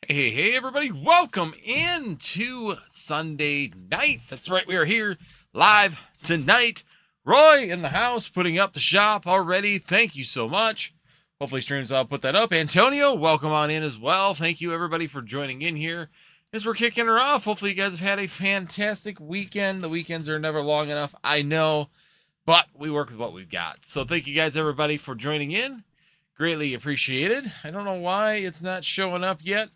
Hey, everybody, welcome into Sunday night. That's right, we are here live tonight. Roy in the house putting up the shop already. Thank you so much. Hopefully, streams I'll put that up. Antonio, welcome on in as well. Thank you, everybody, for joining in here as we're kicking her off. Hopefully, you guys have had a fantastic weekend. The weekends are never long enough, I know, but we work with what we've got. So, thank you guys, everybody, for joining in. Greatly appreciated. I don't know why it's not showing up yet,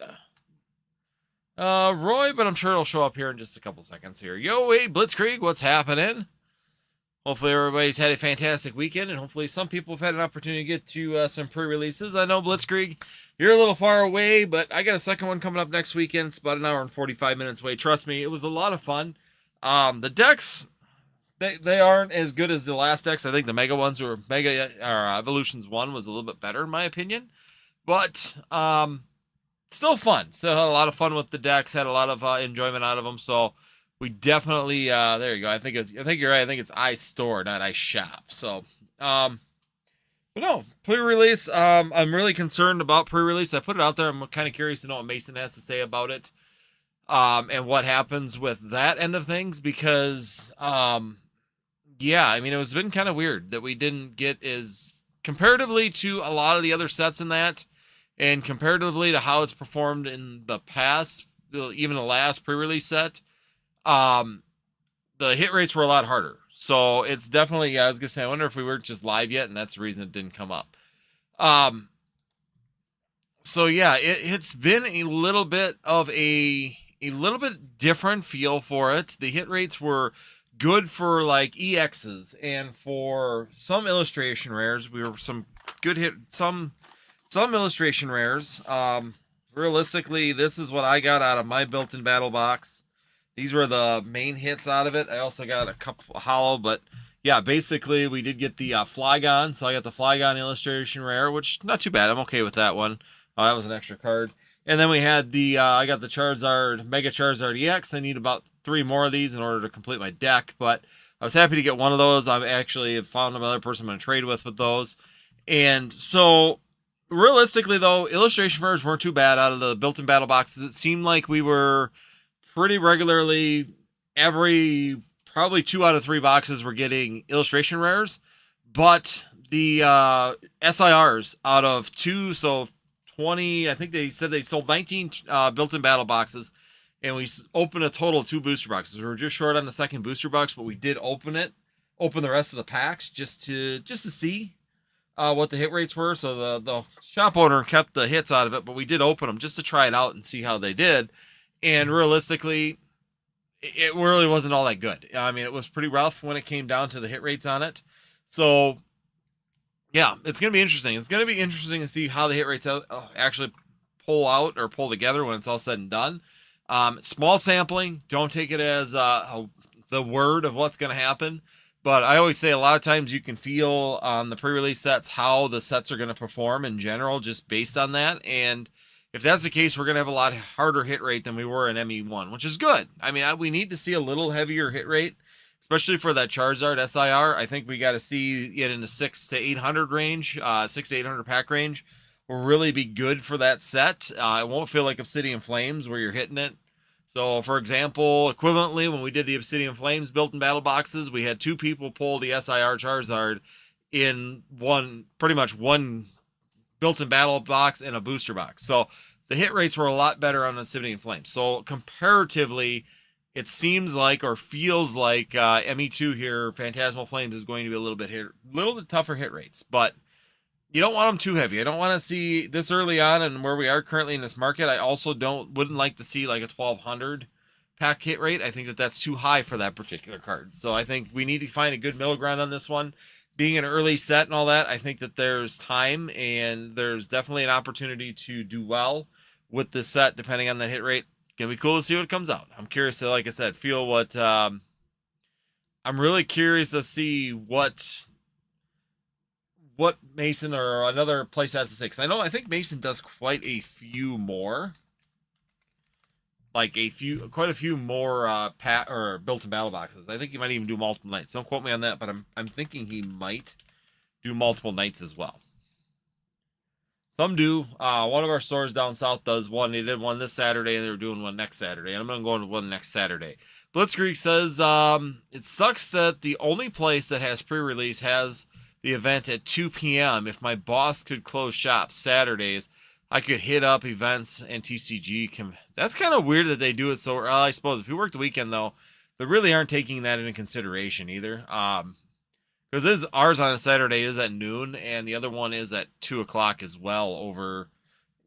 Roy, but I'm sure it'll show up here in just a couple seconds here. Yo, hey, Blitzkrieg, what's happening? Hopefully everybody's had a fantastic weekend, and hopefully some people have had an opportunity to get to some pre-releases. I know, Blitzkrieg, you're a little far away, but I got a second one coming up next weekend. It's about an hour and 45 minutes away. Trust me, it was a lot of fun. The decks, they aren't as good as the last decks. I think the Mega ones were Evolutions 1 was a little bit better in my opinion. But still fun. Still had a lot of fun with the decks, had a lot of enjoyment out of them. So we definitely there you go. I think you're right. I think it's iStore, not iShop. So but no, pre-release. I'm really concerned about pre-release. I put it out there. I'm kind of curious to know what Mason has to say about it. And what happens with that end of things, because yeah, I mean, it's been kind of weird that we didn't get as comparatively to a lot of the other sets in that, and comparatively to how it's performed in the past, even the last pre-release set, the hit rates were a lot harder. So it's definitely, I was gonna say, I wonder if we weren't just live yet, and that's the reason it didn't come up. So yeah, it's been a little bit of a little bit different feel for it. The hit rates were good for like EXs and for some illustration rares. We were some good hit, some illustration rares. Realistically, this is what I got out of my built-in battle box. These were the main hits out of it. I also got a couple hollow, but yeah, basically we did get the Flygon. So I got the Flygon illustration rare, which not too bad. I'm okay with that one. That was an extra card. And then we had the, I got the Charizard, Mega Charizard EX. I need about 3 more of these in order to complete my deck, but I was happy to get one of those. I've actually found another person I'm going to trade with those. And so, realistically, though, illustration rares weren't too bad out of the built-in battle boxes. It seemed like we were pretty regularly, probably 2 out of 3 boxes were getting illustration rares, but the SIRs out of 2, so 20, I think they said they sold 19 built-in battle boxes, and we opened a total of 2 booster boxes. We were just short on the second booster box, but we did open the rest of the packs just to see what the hit rates were. So the shop owner kept the hits out of it, but we did open them just to try it out and see how they did. And realistically, it really wasn't all that good. I mean, it was pretty rough when it came down to the hit rates on it. So yeah, it's going to be interesting. It's going to be interesting to see how the hit rates actually pull together when it's all said and done. Small sampling. Don't take it as the word of what's going to happen. But I always say a lot of times you can feel on the pre-release sets how the sets are going to perform in general just based on that. And if that's the case, we're going to have a lot harder hit rate than we were in ME1, which is good. I mean, we need to see a little heavier hit rate, especially for that Charizard SIR. I think we got to see it in the 600 to 800 range, 600 to 800 pack range will really be good for that set. It won't feel like Obsidian Flames where you're hitting it. So, for example, equivalently, when we did the Obsidian Flames built-in battle boxes, we had 2 people pull the SIR Charizard in pretty much one built-in battle box and a booster box. So the hit rates were a lot better on Obsidian Flames. So comparatively, it seems like or feels like ME2 here, Phantasmal Flames, is going to be a little bit tougher hit rates. But you don't want them too heavy. I don't want to see this early on and where we are currently in this market. I also wouldn't like to see like a 1200 pack hit rate. I think that's too high for that particular card. So I think we need to find a good middle ground on this one. Being an early set and all that, I think that there's time and there's definitely an opportunity to do well with this set depending on the hit rate. Gonna be cool to see what comes out. I'm curious to, like I said, feel what I'm really curious to see what Mason or another place has to say. Because I think Mason does quite a few more. Like quite a few more built-in battle boxes. I think he might even do multiple nights. Don't quote me on that, but I'm thinking he might do multiple nights as well. Some do. One of our stores down south does one. They did one this Saturday, and they were doing one next Saturday. And I'm going to go to one next Saturday. Blitzkrieg says it sucks that the only place that has pre-release has the event at 2 p.m. If my boss could close shop Saturdays, I could hit up events and TCG. That's kind of weird that they do it so early. I suppose if you work the weekend, though, they really aren't taking that into consideration either. Because ours on a Saturday is at noon, and the other one is at 2 o'clock as well.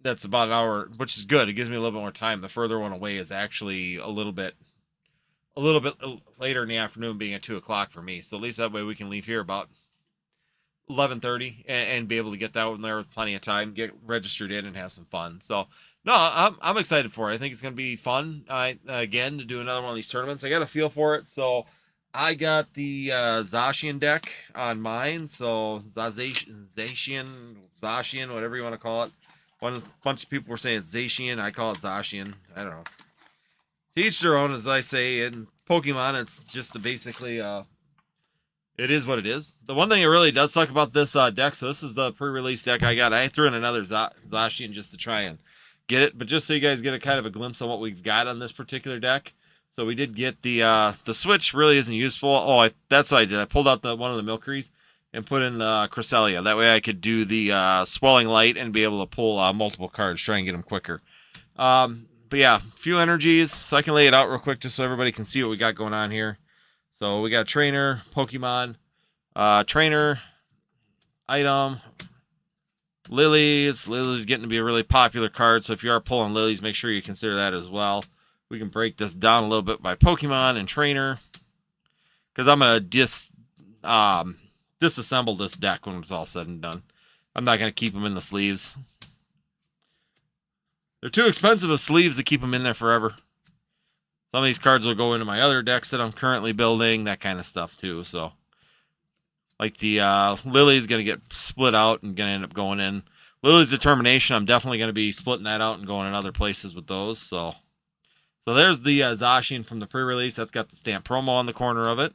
That's about an hour, which is good. It gives me a little bit more time. The further one away is actually a little bit later in the afternoon, being at 2 o'clock for me. So at least that way we can leave here about 11:30 and be able to get that one there with plenty of time, get registered in, and have some fun. So no, I'm excited for it. I think it's going to be fun. Again, to do another one of these tournaments. I got a feel for it, so. I got the Zacian deck on mine, so Zacian, whatever you want to call it. One bunch of people were saying it's Zacian, I call it Zacian. I don't know. To each their own, as I say. In Pokemon, it's just basically, it is what it is. The one thing that really does suck about this deck, so this is the pre-release deck I got. I threw in another Zacian just to try and get it, but just so you guys get a kind of a glimpse on what we've got on this particular deck. So we did get the switch really isn't useful. Oh, that's what I did. I pulled out one of the Milceries and put in the Cresselia. That way I could do the Swelling Light and be able to pull multiple cards, try and get them quicker. But yeah, a few energies. So I can lay it out real quick just so everybody can see what we got going on here. So we got Trainer, Pokemon, Trainer, Item, Lilies. Lilies getting to be a really popular card. So if you are pulling Lilies, make sure you consider that as well. We can break this down a little bit by Pokemon and Trainer, because I'm going to disassemble this deck when it's all said and done. I'm not going to keep them in the sleeves. They're too expensive of sleeves to keep them in there forever. Some of these cards will go into my other decks that I'm currently building, that kind of stuff too. So, like the Lily is going to get split out and going to end up going in. Lily's Determination, I'm definitely going to be splitting that out and going in other places with those. So there's the Zacian from the pre-release. That's got the stamp promo on the corner of it.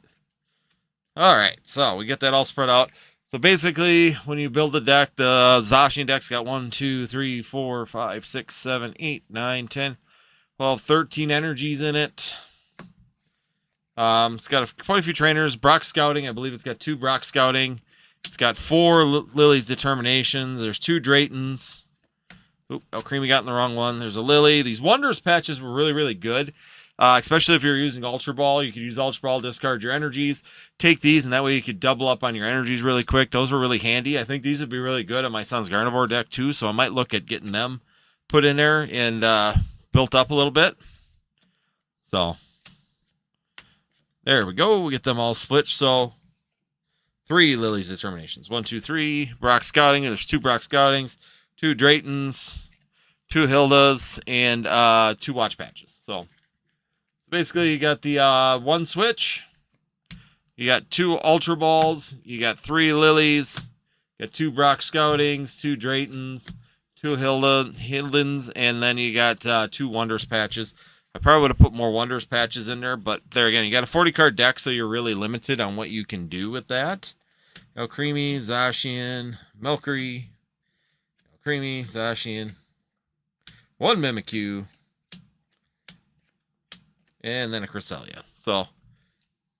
All right, so we get that all spread out. So basically, when you build the deck, the Zacian deck's got 1, 2, 3, 4, 5, 6, 7, 8, 9, 10, 12, 13 energies in it. It's got quite a few trainers. Brock Scouting, I believe it's got 2 Brock Scouting. It's got 4 Lily's Determinations. There's 2 Draytons. Oop, Alcremie got in the wrong one. There's a Lily. These Wonders patches were really, really good. Especially if you're using Ultra Ball. You could use Ultra Ball, discard your energies, take these, and that way you could double up on your energies really quick. Those were really handy. I think these would be really good on my son's Gardevoir deck too, so I might look at getting them put in there and built up a little bit. So, there we go. We get them all split. So, 3 Lily's Determinations. 1, 2, 3. Brock Scouting. There's 2 Brock Scoutings. 2 Draytons, 2 Hildas, and 2 Watch Patches. So basically, you got the 1 switch, you got 2 Ultra Balls, you got 3 Lilies, you got 2 Brock Scoutings, 2 Draytons, 2 Hildens, and then you got 2 Wonders Patches. I probably would have put more Wonders Patches in there, but there again, you got a 40-card deck, so you're really limited on what you can do with that. Alcremie, Zacian, Milcery, Alcremie, Zacian, 1 Mimikyu, and then a Cresselia. So,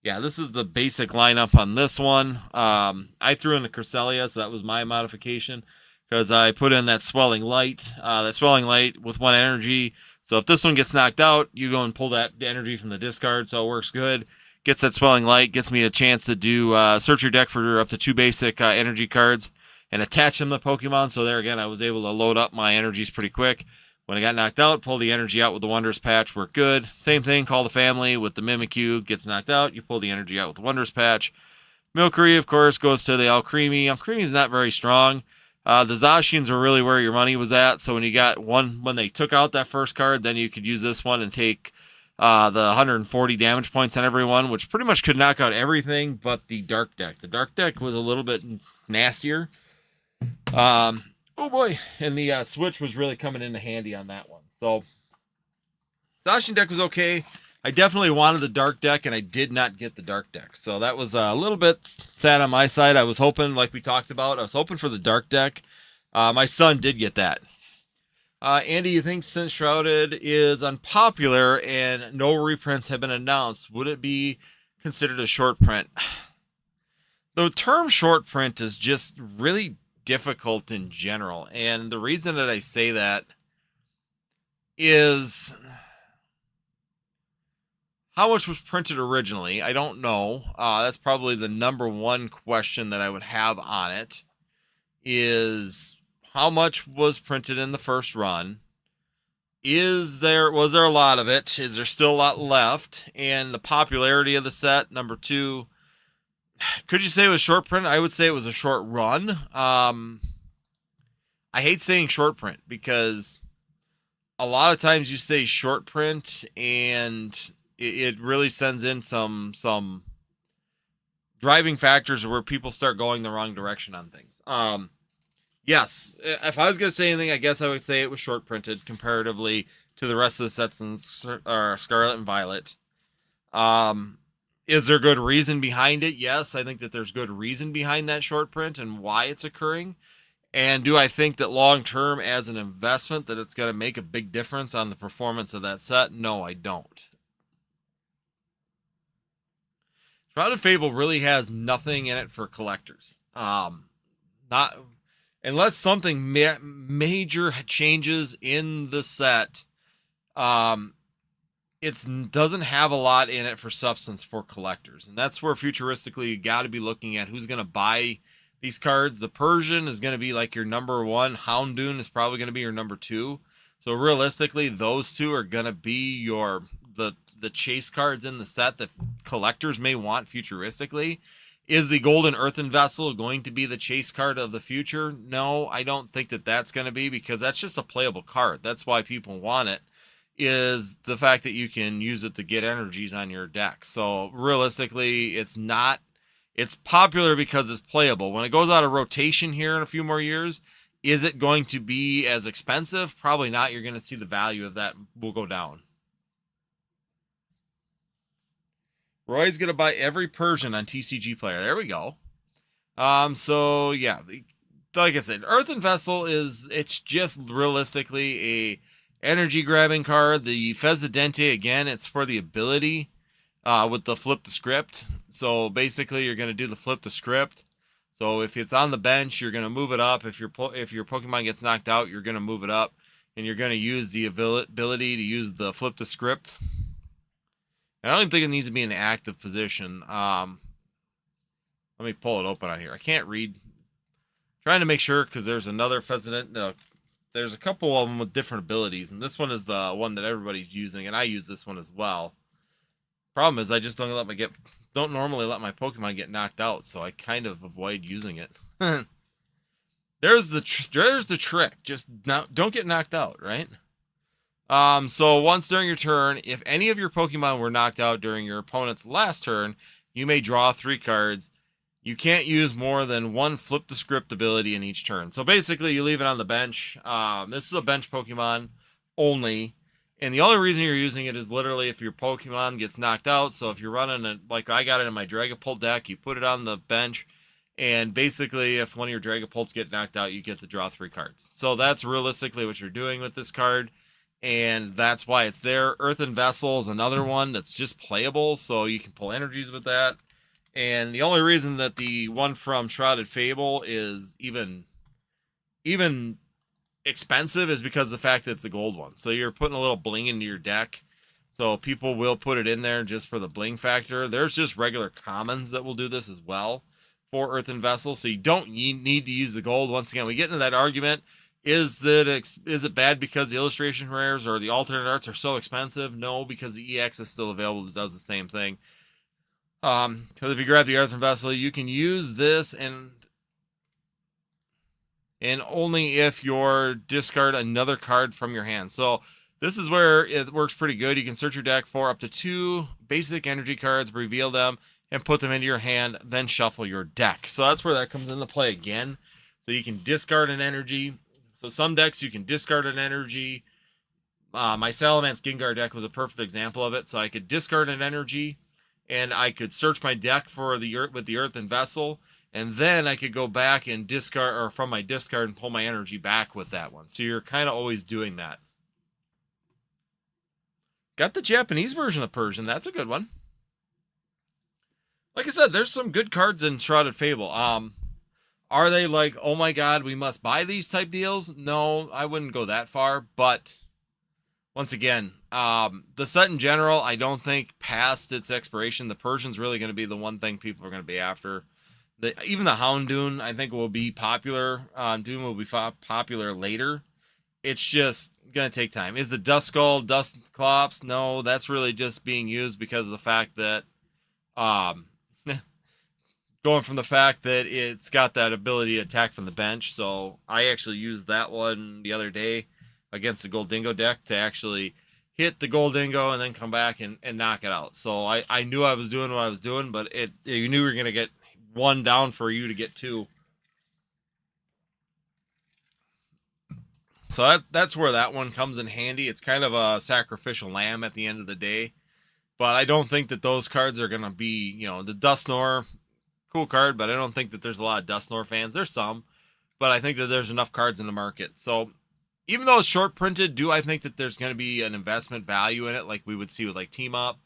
yeah, this is the basic lineup on this one. I threw in the Cresselia, so that was my modification, because I put in that Swelling Light. That Swelling Light with 1 energy. So if this one gets knocked out, you go and pull that energy from the discard, so it works good. Gets that Swelling Light, gets me a chance to do search your deck for up to 2 basic energy cards and attach them to Pokemon. So there again, I was able to load up my energies pretty quick. When I got knocked out, pull the energy out with the Wonders Patch, worked good. Same thing, Call the Family with the Mimikyu, gets knocked out, you pull the energy out with the Wonders Patch. Milcery, of course, goes to the Alcremie. Alcremie is not very strong. The Zacians were really where your money was at. So when you got one, when they took out that first card, then you could use this one and take the 140 damage points on everyone, which pretty much could knock out everything but the Dark deck. The Dark deck was a little bit nastier. Oh boy, and the switch was really coming into handy on that one. So, Zacian deck was okay. I definitely wanted the Dark deck, and I did not get the Dark deck. So that was a little bit sad on my side. I was hoping, like we talked about, I was hoping for the Dark deck. My son did get that. Andy, you think since Shrouded is unpopular and no reprints have been announced, would it be considered a short print? The term short print is just really difficult in general. And the reason that I say that is how much was printed originally? I don't know. That's probably the number one question that I would have on it is how much was printed in the first run? Was there a lot of it? Is there still a lot left? And the popularity of the set, number two, could you say it was short print? I would say it was a short run. I hate saying short print because a lot of times you say short print and it really sends in some driving factors where people start going the wrong direction on things. Yes, if I was going to say anything, I guess I would say it was short printed comparatively to the rest of the sets in Scarlet and Violet. Is there good reason behind it? Yes, I think that there's good reason behind that short print and why it's occurring. And do I think that long term as an investment that it's going to make a big difference on the performance of that set? No, I don't. Shrouded Fable really has nothing in it for collectors. Not unless something major changes in the set. It doesn't have a lot in it for substance for collectors, and that's where futuristically you got to be looking at who's going to buy these cards. The Persian is going to be like your number one. Houndoom is probably going to be your number two. So realistically, those two are going to be the chase cards in the set that collectors may want futuristically. Is the Golden Earthen Vessel going to be the chase card of the future? No, I don't think that that's going to be, because that's just a playable card. That's why people want it, is the fact that you can use it to get energies on your deck. So realistically, it's not. It's popular because it's playable. When it goes out of rotation here in a few more years, is it going to be as expensive? Probably not. You're going to see the value of that will go down. Roy's going to buy every Persian on TCG Player. There we go. So yeah, like I said, Earthen Vessel it's just realistically a energy grabbing card. The Fezidente, again, it's for the ability with the flip the script. So basically you're going to do the flip the script. So if it's on the bench, you're going to move it up. If your Pokemon gets knocked out, you're going to move it up, and you're going to use the ability to use the flip the script. I don't even think it needs to be in an active position. Let me pull it open on here. I can't read. Trying to make sure, because there's another Pheasant. There's a couple of them with different abilities, and this one is the one that everybody's using, and I use this one as well. Problem is, I just don't normally let my Pokemon get knocked out, so I kind of avoid using it. There's the trick. Just don't get knocked out, right? So once during your turn, if any of your Pokemon were knocked out during your opponent's last turn, you may draw 3 cards. You can't use more than one flip the script ability in each turn. So basically, you leave it on the bench. This is a bench Pokemon only. And the only reason you're using it is literally if your Pokemon gets knocked out. So if you're running it, like I got it in my Dragapult deck, you put it on the bench. And basically, if one of your Dragapults get knocked out, you get to draw 3 cards. So that's realistically what you're doing with this card. And that's why it's there. Earthen Vessel is another one that's just playable, so you can pull energies with that. And the only reason that the one from Shrouded Fable is even expensive is because of the fact that it's a gold one. So you're putting a little bling into your deck. So people will put it in there just for the bling factor. There's just regular commons that will do this as well for Earthen Vessel. So you don't need to use the gold. Once again, we get into that argument. Is it bad because the illustration rares or the alternate arts are so expensive? No, because the EX is still available that does the same thing. Because if you grab the Earthen Vessel, you can use this and only if you discard another card from your hand. So this is where it works pretty good. You can search your deck for up to 2 basic energy cards, reveal them, and put them into your hand, then shuffle your deck. So that's where that comes into play again. So you can discard an energy. So some decks you can discard an energy. My Salamence Gengar deck was a perfect example of it. So I could discard an energy, and I could search my deck for with the Earthen Vessel, and then I could go back and discard, or from my discard, and pull my energy back with that one. So you're kind of always doing that. Got the Japanese version of Persian. That's a good one. Like I said, there's some good cards in Shrouded Fable. Are they like, oh my god, we must buy these type deals? No, I wouldn't go that far. But once again, the set in general, I don't think past its expiration, the Persian's really going to be the one thing people are going to be after. Even the Houndoom, I think, will be popular. Doom will be popular later. It's just going to take time. Is the Duskull, Dusclops? No, that's really just being used because of the fact that going from the fact that it's got that ability to attack from the bench. So I actually used that one the other day against the Goldingo deck to actually hit the Goldingo and then come back and knock it out. So I knew I was doing what I was doing, but you knew you were going to get one down for you to get two. So that's where that one comes in handy. It's kind of a sacrificial lamb at the end of the day. But I don't think that those cards are going to be, the Dustnor, cool card, but I don't think that there's a lot of Dustnor fans. There's some, but I think that there's enough cards in the market. So even though it's short printed, do I think that there's going to be an investment value in it like we would see with like Team Up?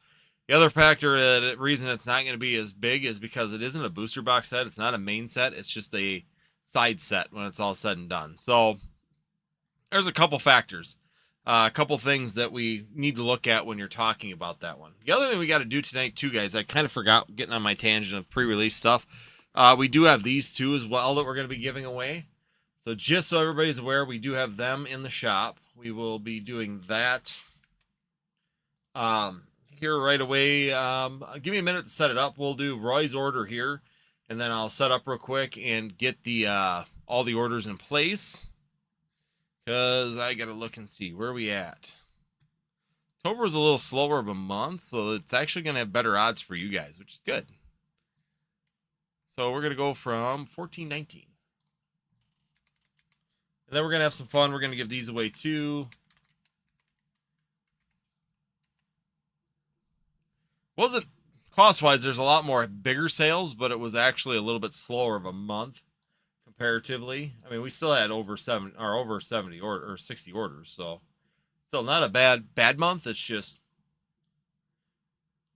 The other factor, the reason it's not going to be as big is because it isn't a booster box set. It's not a main set. It's just a side set when it's all said and done. So there's a couple factors. A couple things that we need to look at when you're talking about that one. The other thing we got to do tonight, too, guys, I kind of forgot getting on my tangent of pre-release stuff. We do have these two as well that we're going to be giving away. So just so everybody's aware, we do have them in the shop. We will be doing that here right away. Give me a minute to set it up. We'll do Roy's order here, and then I'll set up real quick and get the all the orders in place. Because I got to look and see. Where are we at? October was a little slower of a month, so it's actually going to have better odds for you guys, which is good. So we're going to go from 14.19. And then we're going to have some fun. We're going to give these away too. Wasn't cost-wise, there's a lot more bigger sales, but it was actually a little bit slower of a month. Comparatively, I mean, we still had over 70 or 60 orders, so still not a bad month. It's just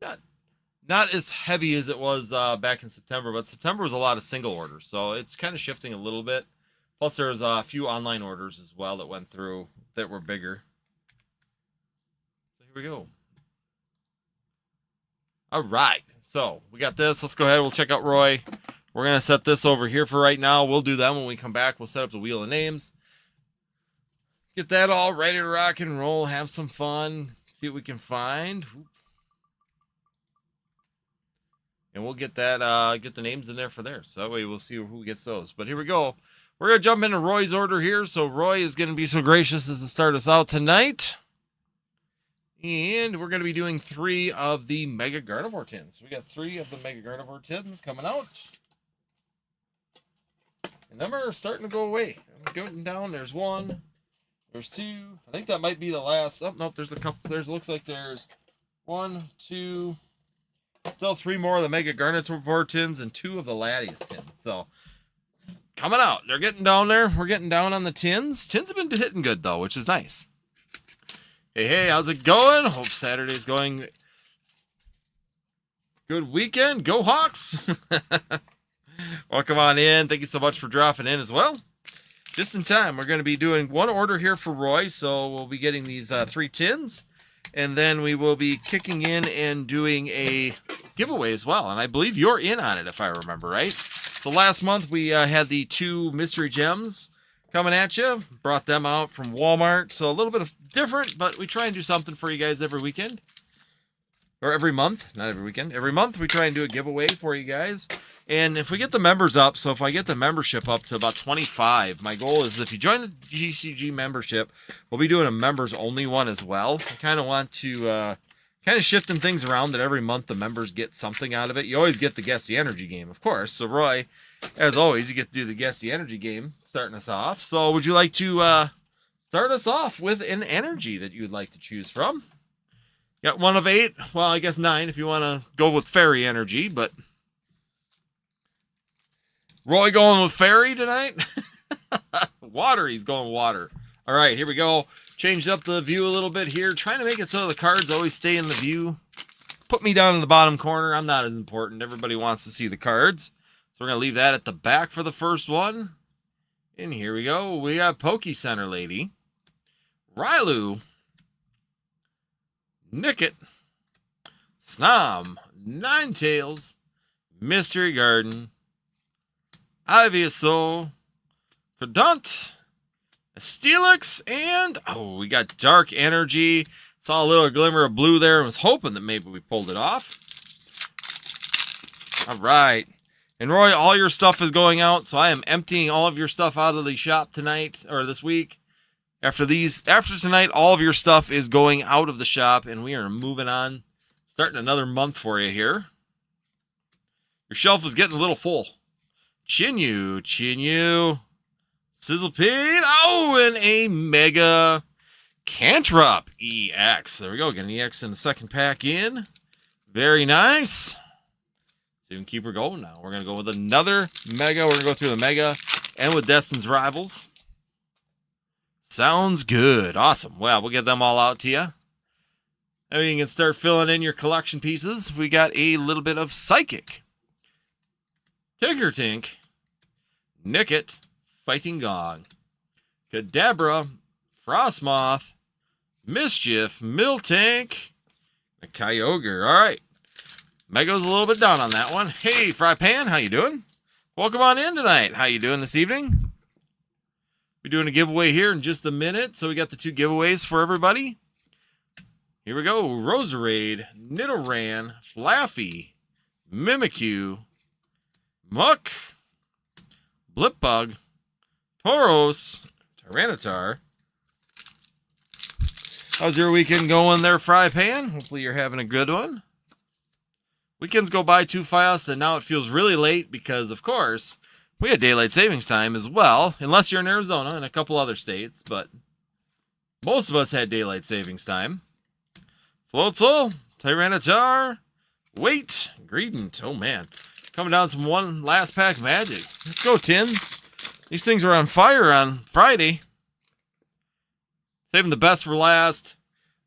not as heavy as it was back in September, but September was a lot of single orders, so it's kind of shifting a little bit. Plus, there's a few online orders as well that went through that were bigger. So here we go. All right, so we got this. Let's go ahead. We'll check out Roy. We're going to set this over here for right now. We'll do that when we come back. We'll set up the wheel of names. Get that all ready to rock and roll. Have some fun. See what we can find. And we'll get that, get the names in there for there. So that way we'll see who gets those. But here we go. We're going to jump into Roy's order here. So Roy is going to be so gracious as to start us out tonight. And we're going to be doing 3 of the Mega Gardevoir tins. We got 3 of the Mega Gardevoir tins coming out. And them are starting to go away. I'm going down. There's 1. There's 2. I think that might be the last. Oh, nope. There's a couple. Looks like there's 1, 2. Still 3 more of the Mega Gardevoir tins and 2 of the Latias tins. So, coming out. They're getting down there. We're getting down on the tins. Tins have been hitting good, though, which is nice. Hey, how's it going? Hope Saturday's going good weekend. Go Hawks! Welcome on in. Thank you so much for dropping in as well. Just in time. We're going to be doing 1 order here for Roy, so we'll be getting these 3 tins, and then we will be kicking in and doing a giveaway as well, and I believe you're in on it if I remember right. So last month we had the 2 mystery gems coming at you. Brought them out from Walmart, so a little bit of different, but we try and do something for you guys every weekend. Or every month, not every weekend. Every month we try and do a giveaway for you guys. And if we get the members up, so if I get the membership up to about 25, my goal is if you join the GCG membership, we'll be doing a members only one as well. I kind of want to kind of shifting things around that every month the members get something out of it. You always get the Guess the Energy game, of course. So Roy, as always, you get to do the Guess the Energy game starting us off. So would you like to start us off with an energy that you would like to choose from? Got 1 of 8. Well, I guess 9 if you want to go with fairy energy, but Roy going with fairy tonight? Water, he's going water. All right, here we go. Changed up the view a little bit here. Trying to make it so the cards always stay in the view. Put me down in the bottom corner. I'm not as important. Everybody wants to see the cards. So we're going to leave that at the back for the first one. And here we go. We got Poke Center Lady, Rylu, Nickit, Snom, Ninetales, Mystery Garden, Ivysaur, Credant, Steelix, and we got Dark Energy. Saw a little glimmer of blue there and was hoping that maybe we pulled it off. All right. And Roy, all your stuff is going out, so I am emptying all of your stuff out of the shop tonight, or this week. After tonight, all of your stuff is going out of the shop, and we are moving on. Starting another month for you here. Your shelf is getting a little full. Chinyu, Sizzlepede, and a Mega Cantrop EX. There we go, getting EX in the second pack in. Very nice. So you can keep her going now. We're going to go with another Mega. We're going to go through the Mega and with Destin's Rivals. Sounds good. Awesome. Well, we'll get them all out to you. Now you can start filling in your collection pieces. We got a little bit of Psychic, Tickertink, Nickit, Fighting Gong, Kadabra, Frostmoth, Mischief, Miltank, and Kyogre. All right. Mega's a little bit down on that one. Hey, Frypan, how you doing? Welcome on in tonight. How you doing this evening? We're doing a giveaway here in just a minute, so we got the 2 giveaways for everybody. Here we go. Roserade, Nidoran, Flaffy, Mimikyu, Muck, Blipbug, Tauros, Tyranitar. How's your weekend going there, Frypan? Hopefully you're having a good one. Weekends go by too fast, and now it feels really late because, of course, we had daylight savings time as well, unless you're in Arizona and a couple other states, but most of us had daylight savings time. Floatzel, Tyranitar, Wait, Greedent. Oh, man. Coming down some one last pack magic. Let's go, Tins. These things were on fire on Friday. Saving the best for last.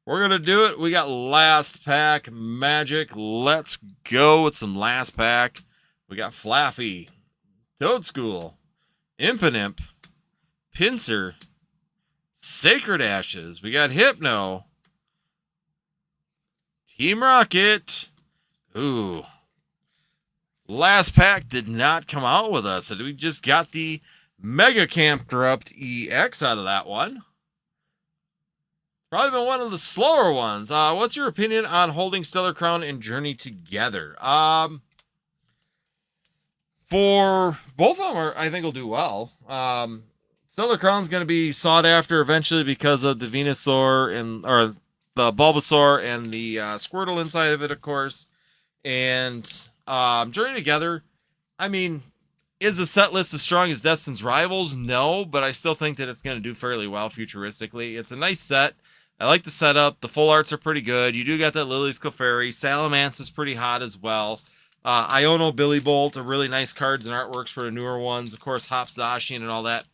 We're going to do it. We got last pack magic. Let's go with some last pack. We got Flaffy, Toadschool, Impidimp, Pinsir, Sacred Ashes. We got Hypno, Team Rocket. Ooh. Last pack did not come out with us. We just got the Mega Corrupt EX out of that one. Probably been one of the slower ones. What's your opinion on holding Stellar Crown and Journey together? For both of them, I think will do well. Stellar Crown's going to be sought after eventually because of the Venusaur or the Bulbasaur and the Squirtle inside of it, of course. And Journey together, I mean, is the set list as strong as Destin's Rivals? No, but I still think that it's going to do fairly well futuristically. It's a nice set. I like the setup. The full arts are pretty good. You do got that Lily's Clefairy. Salamence is pretty hot as well. Iono Billy Bolt are really nice cards and artworks for the newer ones. Of course, Hop Zacian and all that.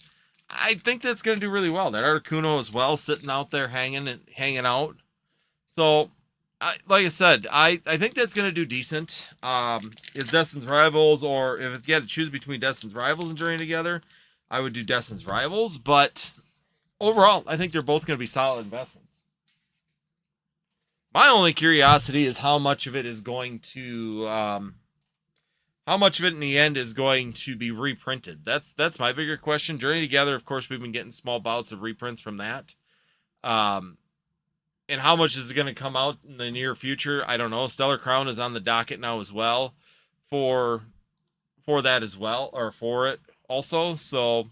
I think that's going to do really well. That Articuno as well, sitting out there hanging out. So, like I said, I think that's going to do decent. Is Destin's Rivals, or if you had to choose between Destin's Rivals and Journey Together, I would do Destin's Rivals. But overall, I think they're both going to be solid investments. My only curiosity is how much of it is going to, how much of it in the end is going to be reprinted. That's my bigger question. Journey Together, of course, we've been getting small bouts of reprints from that. And how much is it going to come out in the near future? I don't know. Stellar Crown is on the docket now as well for that as well, or for it also. So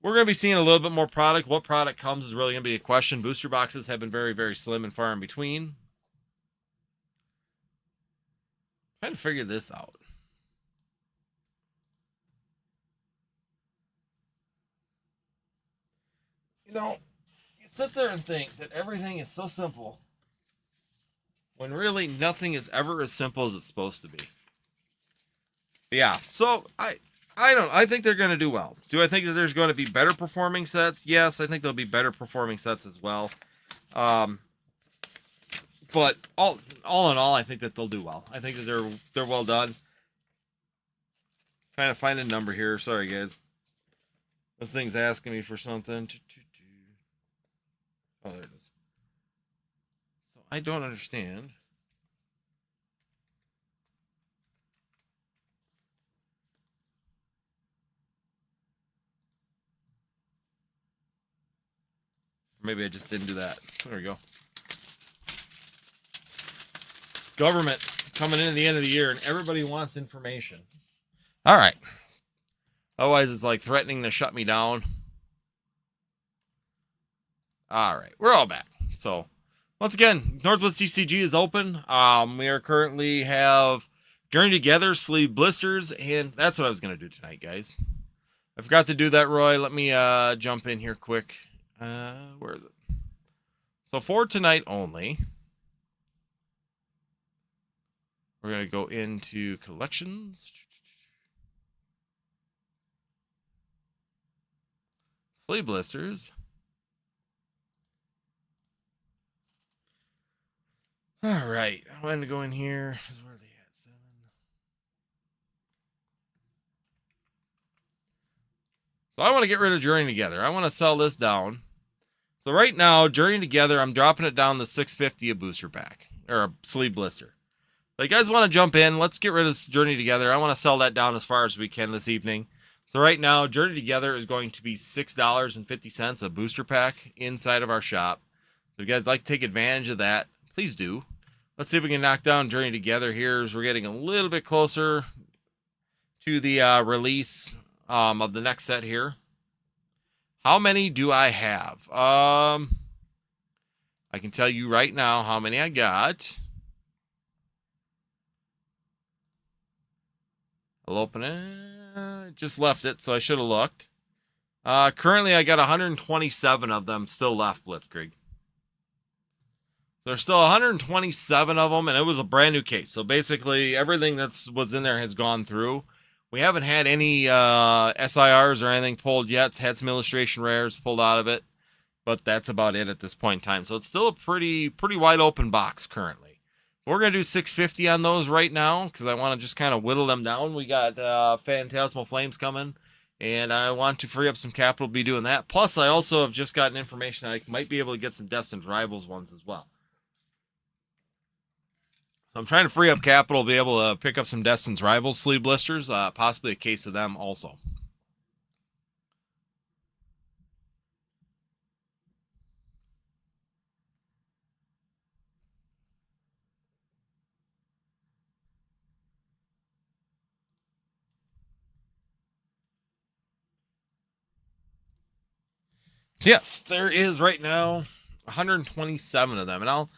we're going to be seeing a little bit more product. What product comes is really going to be a question. Booster boxes have been very, very slim and far in between. Trying to figure this out. You know, you sit there and think that everything is so simple when really nothing is ever as simple as it's supposed to be. Yeah, so I think they're going to do well. Do I think that there's going to be better performing sets? Yes, I think there'll be better performing sets as well. But all in all, I think that they'll do well. I think that they're well done. Trying to find a number here. Sorry, guys. This thing's asking me for something. Oh, there it is. So I don't understand. Maybe I just didn't do that. There we go. Government coming in at the end of the year, and everybody wants information. All right. Otherwise, it's like threatening to shut me down. All right. We're all back. So, once again, Northwoods TCG is open. We are currently have Journey Together, Sleeve Blisters, and that's what I was going to do tonight, guys. I forgot to do that, Roy. Let me jump in here quick. Where is it? So, for tonight only, we're going to go into collections. Sleeve Blisters. All right. I'm going to go in here. Where are they at? 7. So I want to get rid of Journey Together. I want to sell this down. So right now, Journey Together, I'm dropping it down to $6.50 a booster pack. Or a sleeve blister. So you guys want to jump in? Let's get rid of Journey Together. I want to sell that down as far as we can this evening. So right now, Journey Together is going to be $6.50 a booster pack inside of our shop. So if you guys like to take advantage of that, please do. Let's see if we can knock down Journey Together here as we're getting a little bit closer to the release of the next set here. How many do I have? I can tell you right now how many I got. I'll open it. Just left it, so I should have looked. Currently, I got 127 of them still left, Blitzkrieg. There's still 127 of them, and it was a brand new case. So basically, everything that was in there has gone through. We haven't had any SIRs or anything pulled yet. It's had some illustration rares pulled out of it, but that's about it at this point in time. So it's still a pretty wide open box currently. We're going to do $6.50 on those right now because I want to just kind of whittle them down. We got Phantasmal Flames coming, and I want to free up some capital to be doing that. Plus, I also have just gotten information I might be able to get some Destined Rivals ones as well. So I'm trying to free up capital to be able to pick up some Destined Rivals sleeve blisters, possibly a case of them also. Yes, there is right now 127 of them, and I'll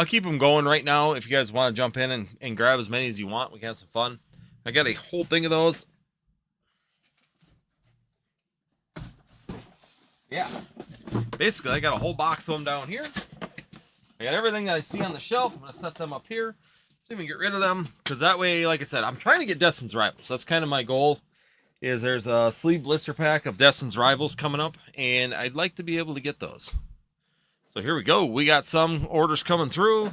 keep them going right now. If you guys want to jump in and grab as many as you want, we can have some fun. I got a whole thing of those. Yeah, basically I got a whole box of them down here. I got everything that I see on the shelf. I'm going to set them up here so we can get rid of them, because that way, like I said, I'm trying to get Destined Rivals. That's kind of my goal. Is there's a sleeve blister pack of Destined Rivals coming up, and I'd like to be able to get those. So here we go. We got some orders coming through.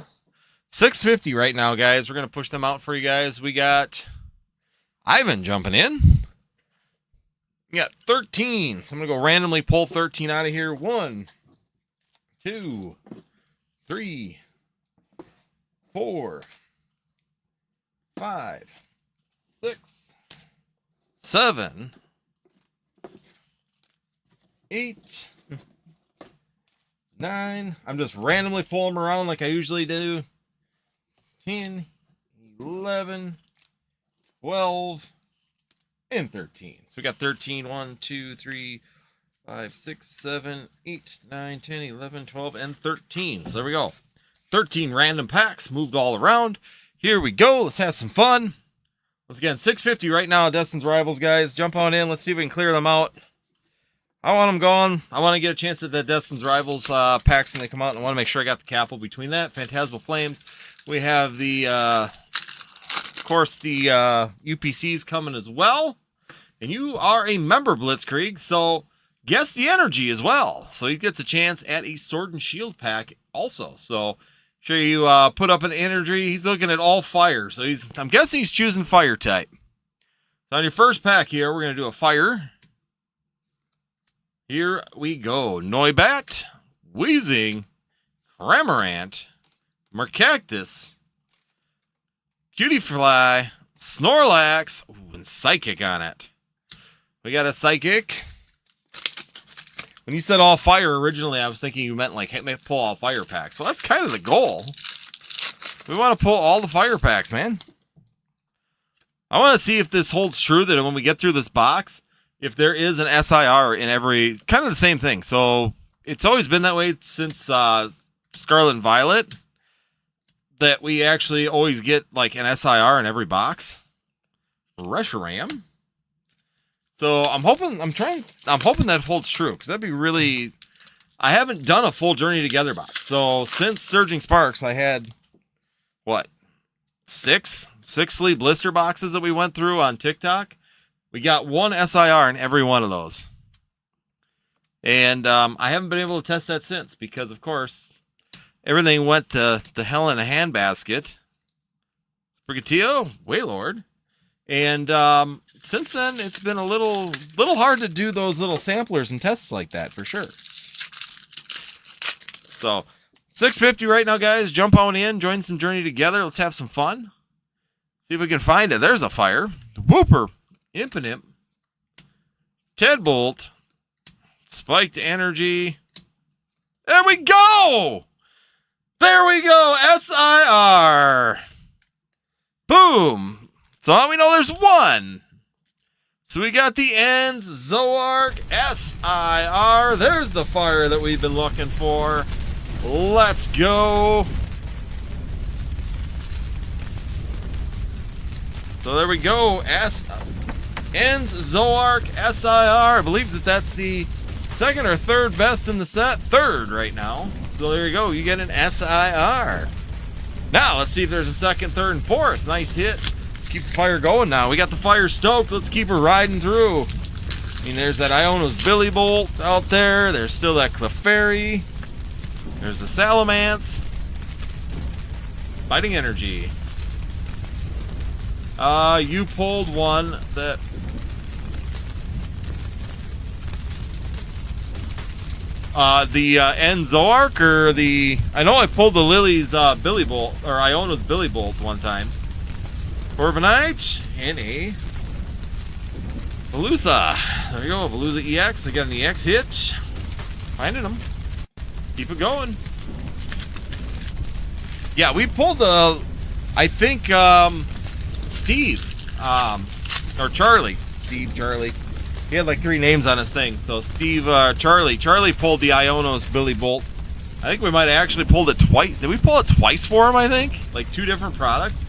$6.50 right now, guys. We're going to push them out for you guys. We got Ivan jumping in. We got 13. So I'm going to go randomly pull 13 out of here. 1, 2, 3, 4, 5, 6, 7, 8, 9. I'm just randomly pulling them around like I usually do. 10, 11, 12, and 13. So we got 13. 1, 2, 3, 5, 6, 7, 8, 9, 10, 11, 12, and 13. So there we go. 13 random packs moved all around. Here we go. Let's have some fun. Once again, $6.50 right now, Destined Rivals, guys. Jump on in. Let's see if we can clear them out. I want them gone. I want to get a chance at the Destined Rivals packs when they come out, and I want to make sure I got the capital between that. Phantasmal Flames. We have the, of course, the UPCs coming as well. And you are a member, Blitzkrieg, so guess the energy as well. So he gets a chance at a Sword and Shield pack also. So sure you put up an energy. He's looking at all fire. So I'm guessing he's choosing fire type. So on your first pack here, we're going to do a fire. Here we go. Noibat, Weezing, Cramorant, Mercactus, Cutiefly, Snorlax, and Psychic on it. We got a Psychic. When you said all fire originally, I was thinking you meant like pull all fire packs. Well, that's kind of the goal. We want to pull all the fire packs, man. I want to see if this holds true, that when we get through this box, if there is an SIR in every, kind of the same thing. So it's always been that way since Scarlet and Violet, that we actually always get like an SIR in every box. Reshiram. So I'm hoping that holds true, because that'd be really, I haven't done a full Journey Together box. So since Surging Sparks, I had what, six sleeve blister boxes that we went through on TikTok. We got one SIR in every one of those. And I haven't been able to test that since, because of course everything went to hell in a handbasket. Brigatio, Wailord. And since then, it's been a little hard to do those little samplers and tests like that, for sure. So, 650 right now, guys. Jump on in, join some Journey Together. Let's have some fun. See if we can find it. There's a fire. Whooper, Impidimp, Tedbolt, Spiked Energy. There we go! There we go! SIR! Boom! So now we know there's one. So we got the ends, Zoark, SIR. There's the fire that we've been looking for. Let's go. So there we go. Ends, Zoark, SIR. I believe that's the second or third best in the set. Third right now. So there you go. You get an SIR. Now let's see if there's a second, third, and fourth. Nice hit. Keep the fire going now. We got the fire stoked. Let's keep her riding through. I mean, there's that Iono's Billy Bolt out there. There's still that Clefairy. There's the Salamence. Fighting Energy. You pulled one that... the Enzoark, or the... I know I pulled the Lily's Billy Bolt, or Iono's Billy Bolt one time. Corviknight and a Veluza. There we go, Veluza EX. I got an EX hit. Finding them. Keep it going. Yeah, we pulled I think Steve, or Charlie. Steve, Charlie. He had like 3 names on his thing. So Steve, Charlie. Charlie pulled the Iono's Billy Bolt. I think we might have actually pulled it twice. Did we pull it twice for him, I think? Like 2 different products?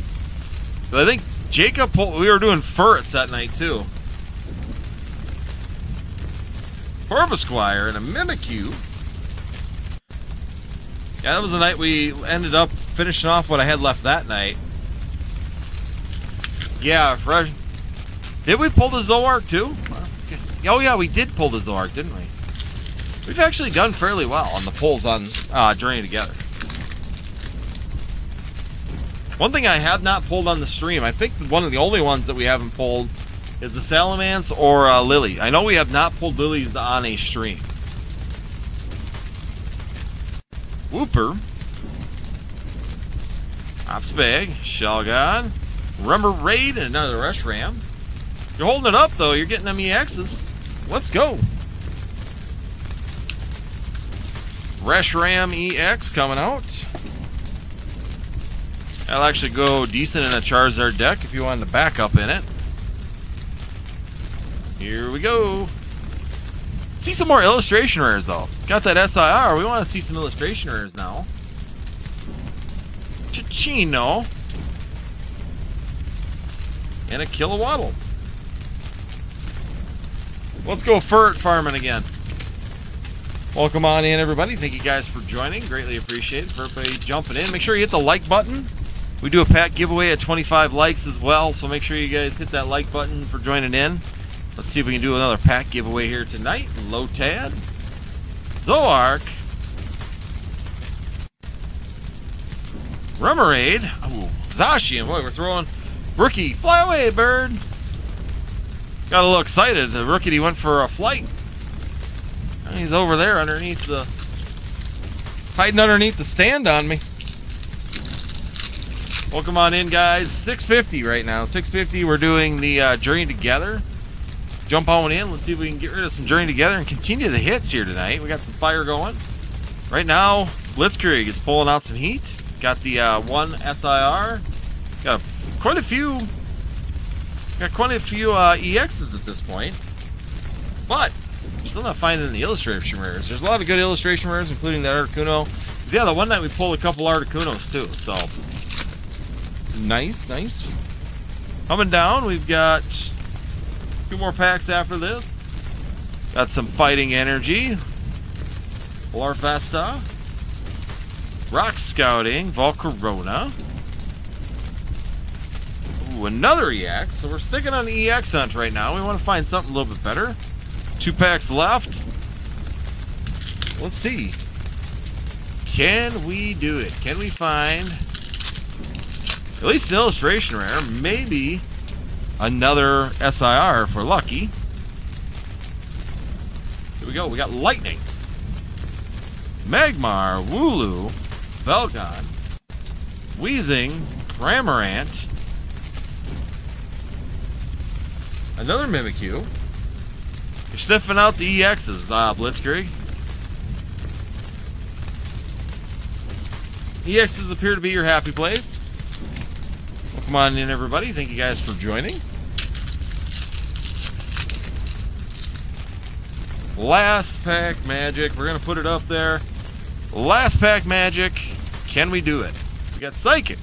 But I think Jacob pulled, we were doing ferrets that night too. Corvisquire and a Mimikyu. Yeah, that was the night we ended up finishing off what I had left that night. Yeah, fresh. Did we pull the Zoark too? Oh yeah, we did pull the Zoark, didn't we? We've actually done fairly well on the pulls on Journey Together. One thing I have not pulled on the stream, I think one of the only ones that we haven't pulled is the Salamence or Lily. I know we have not pulled Lilies on a stream. Whooper. Ops Bag. Shelgon. Rumber Raid and another Reshiram. You're holding it up though, you're getting them EXs. Let's go. Reshiram EX coming out. That'll actually go decent in a Charizard deck if you wanted to back up in it. Here we go. See some more illustration rares though. Got that SIR. We want to see some illustration rares now. Chino. And a Kilowaddle. Let's go ferret farming again. Welcome on in, everybody. Thank you guys for joining. Greatly appreciated for everybody jumping in. Make sure you hit the like button. We do a pack giveaway at 25 likes as well, so make sure you guys hit that like button for joining in. Let's see if we can do another pack giveaway here tonight. Lotad, Zoark, Remoraid, Zacian. Boy, we're throwing rookie. Fly away, bird. Got a little excited. The rookie, he went for a flight. He's over there underneath the, hiding underneath the stand on me. Welcome on in, guys. 650 right now. 650. We're doing the Journey Together. Jump on in. Let's see if we can get rid of some Journey Together and continue the hits here tonight. We got some fire going. Right now, Blitzkrieg is pulling out some heat. Got the one SIR. Got quite a few EXs at this point. But we're still not finding the illustration rares. There's a lot of good illustration rares, including that Articuno. Yeah, the one night we pulled a couple Articunos too. So nice. Coming down, we've got 2 more packs after this. Got some Fighting Energy, Larvesta, Rock Scouting, Volcarona. Ooh, another EX. So we're sticking on the EX hunt right now. We want to find something a little bit better. 2 packs left. Let's see. Can we do it? Can we find at least an illustration rare? Maybe another SIR for lucky. Here we go. We got Lightning, Magmar, Wooloo, Velgon, Weezing, Cramorant, another Mimikyu. You're sniffing out the EXs, Blitzkrieg. EXs appear to be your happy place. Welcome on in, everybody. Thank you guys for joining. Last pack magic. We're going to put it up there. Last pack magic. Can we do it? We got Psychic,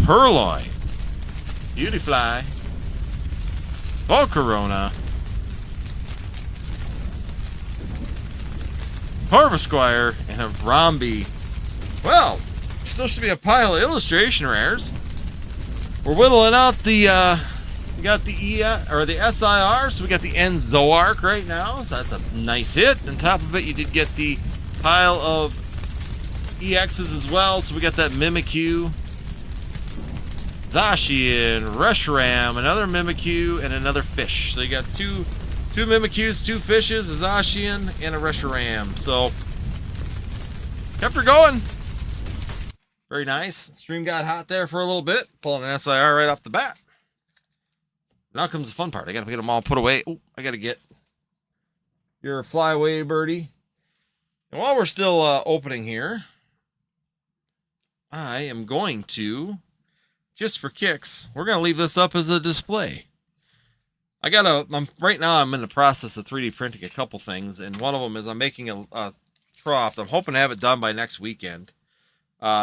Purloin, Beautyfly, Volcarona, Harvesquire, and a Romby. Well, still should be a pile of illustration rares. We're whittling out the we got the SIR, so we got the N Zoark right now, so that's a nice hit. On top of it, you did get the pile of EXs as well, so we got that Mimikyu, Zacian, Reshiram, another Mimikyu, and another fish. So you got two Mimikyus, 2 fishes, a Zacian, and a Reshiram. So kept her going. Very nice. Stream got hot there for a little bit. Pulling an SIR right off the bat. Now comes the fun part. I got to get them all put away. Oh, I got to get your fly away, birdie. And while we're still opening here, I am going to, just for kicks, we're going to leave this up as a display. Right now I'm in the process of 3D printing a couple things, and one of them is I'm making a trough. I'm hoping to have it done by next weekend.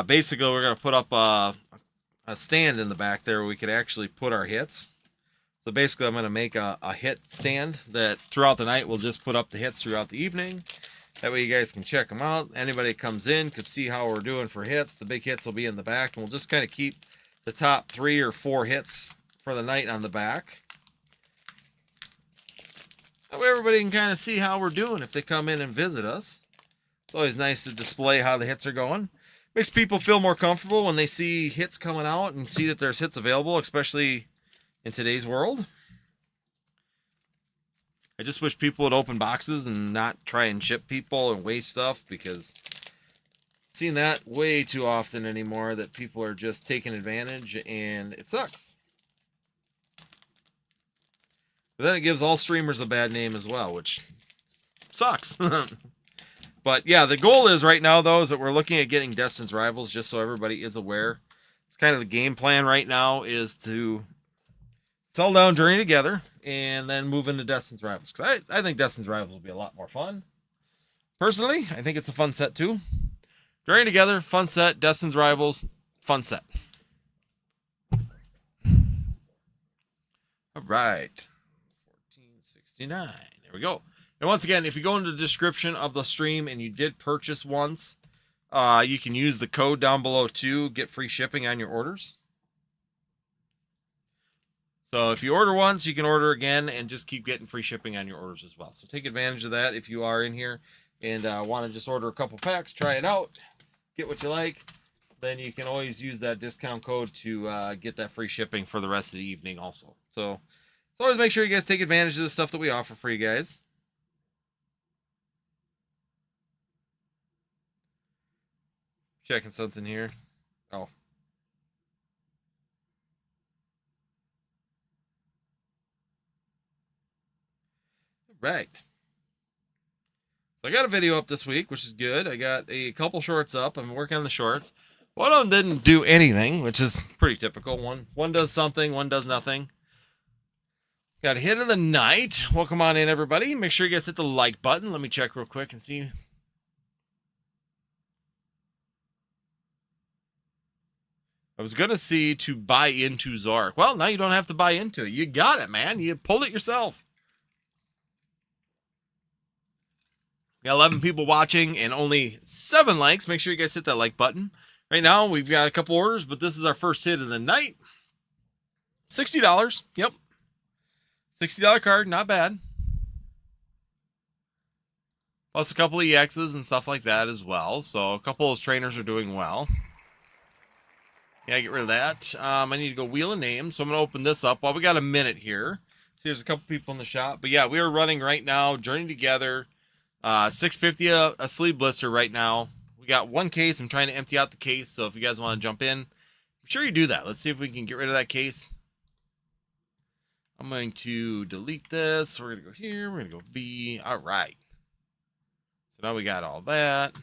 Basically, we're going to put up a stand in the back there where we could actually put our hits. So basically, I'm going to make a hit stand that throughout the night we'll just put up the hits throughout the evening. That way you guys can check them out. Anybody that comes in could see how we're doing for hits. The big hits will be in the back, and we'll just kind of keep the top 3 or 4 hits for the night on the back. That way everybody can kind of see how we're doing if they come in and visit us. It's always nice to display how the hits are going. Makes people feel more comfortable when they see hits coming out and see that there's hits available, especially in today's world. I just wish people would open boxes and not try and ship people and waste stuff, because I've seen that way too often anymore, that people are just taking advantage, and it sucks. But then it gives all streamers a bad name as well, which sucks. But yeah, the goal is right now, though, is that we're looking at getting Destin's Rivals, just so everybody is aware. It's kind of the game plan right now, is to sell down Journey Together and then move into Destin's Rivals. Because I think Destin's Rivals will be a lot more fun. Personally, I think it's a fun set too. Journey Together, fun set. Destin's Rivals, fun set. All right. 1469. There we go. And once again, if you go into the description of the stream and you did purchase once, you can use the code down below to get free shipping on your orders. So if you order once, you can order again and just keep getting free shipping on your orders as well. So take advantage of that if you are in here and want to just order a couple packs, try it out, get what you like. Then you can always use that discount code to get that free shipping for the rest of the evening also. So always make sure you guys take advantage of the stuff that we offer for you guys. Checking something here. Oh. Right. So I got a video up this week, which is good. I got a couple shorts up. I'm working on the shorts. One of them didn't do anything, which is pretty typical. One does something, one does nothing. Got a hit of the night. Welcome on in, everybody. Make sure you guys hit the like button. Let me check real quick and see. I was going to see to buy into Zork. Well, now you don't have to buy into it. You got it, man. You pulled it yourself. We got 11 people watching and only 7 likes. Make sure you guys hit that like button. Right now, we've got a couple orders, but this is our first hit of the night. $60. Yep. $60 card. Not bad. Plus a couple of EXs and stuff like that as well. So a couple of those trainers are doing well. Yeah, get rid of that. I need to go wheel a name, so I'm going to open this up. Well, we got a minute here. So there's a couple people in the shop. But yeah, we are running right now, Journey Together, $6.50 a sleeve blister right now. We got one case. I'm trying to empty out the case, so if you guys want to jump in, be sure you do that. Let's see if we can get rid of that case. I'm going to delete this. We're going to go here. We're going to go B. All right. So now we got all that.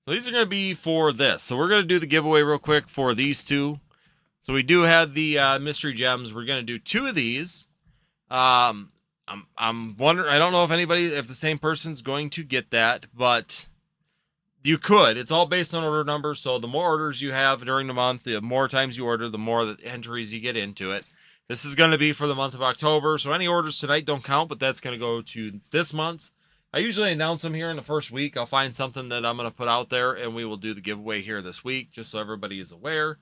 So these are going to be for this. So we're going to do the giveaway real quick for these two. So we do have the mystery gems. We're going to do 2 of these. I'm wondering, I don't know if the same person's going to get that, but you could. It's all based on order numbers. So the more orders you have during the month, the more times you order, the more the entries you get into it. This is going to be for the month of October. So any orders tonight don't count, but that's going to go to this month's. I usually announce them here in the first week. I'll find something that I'm going to put out there, and we will do the giveaway here this week, just so everybody is aware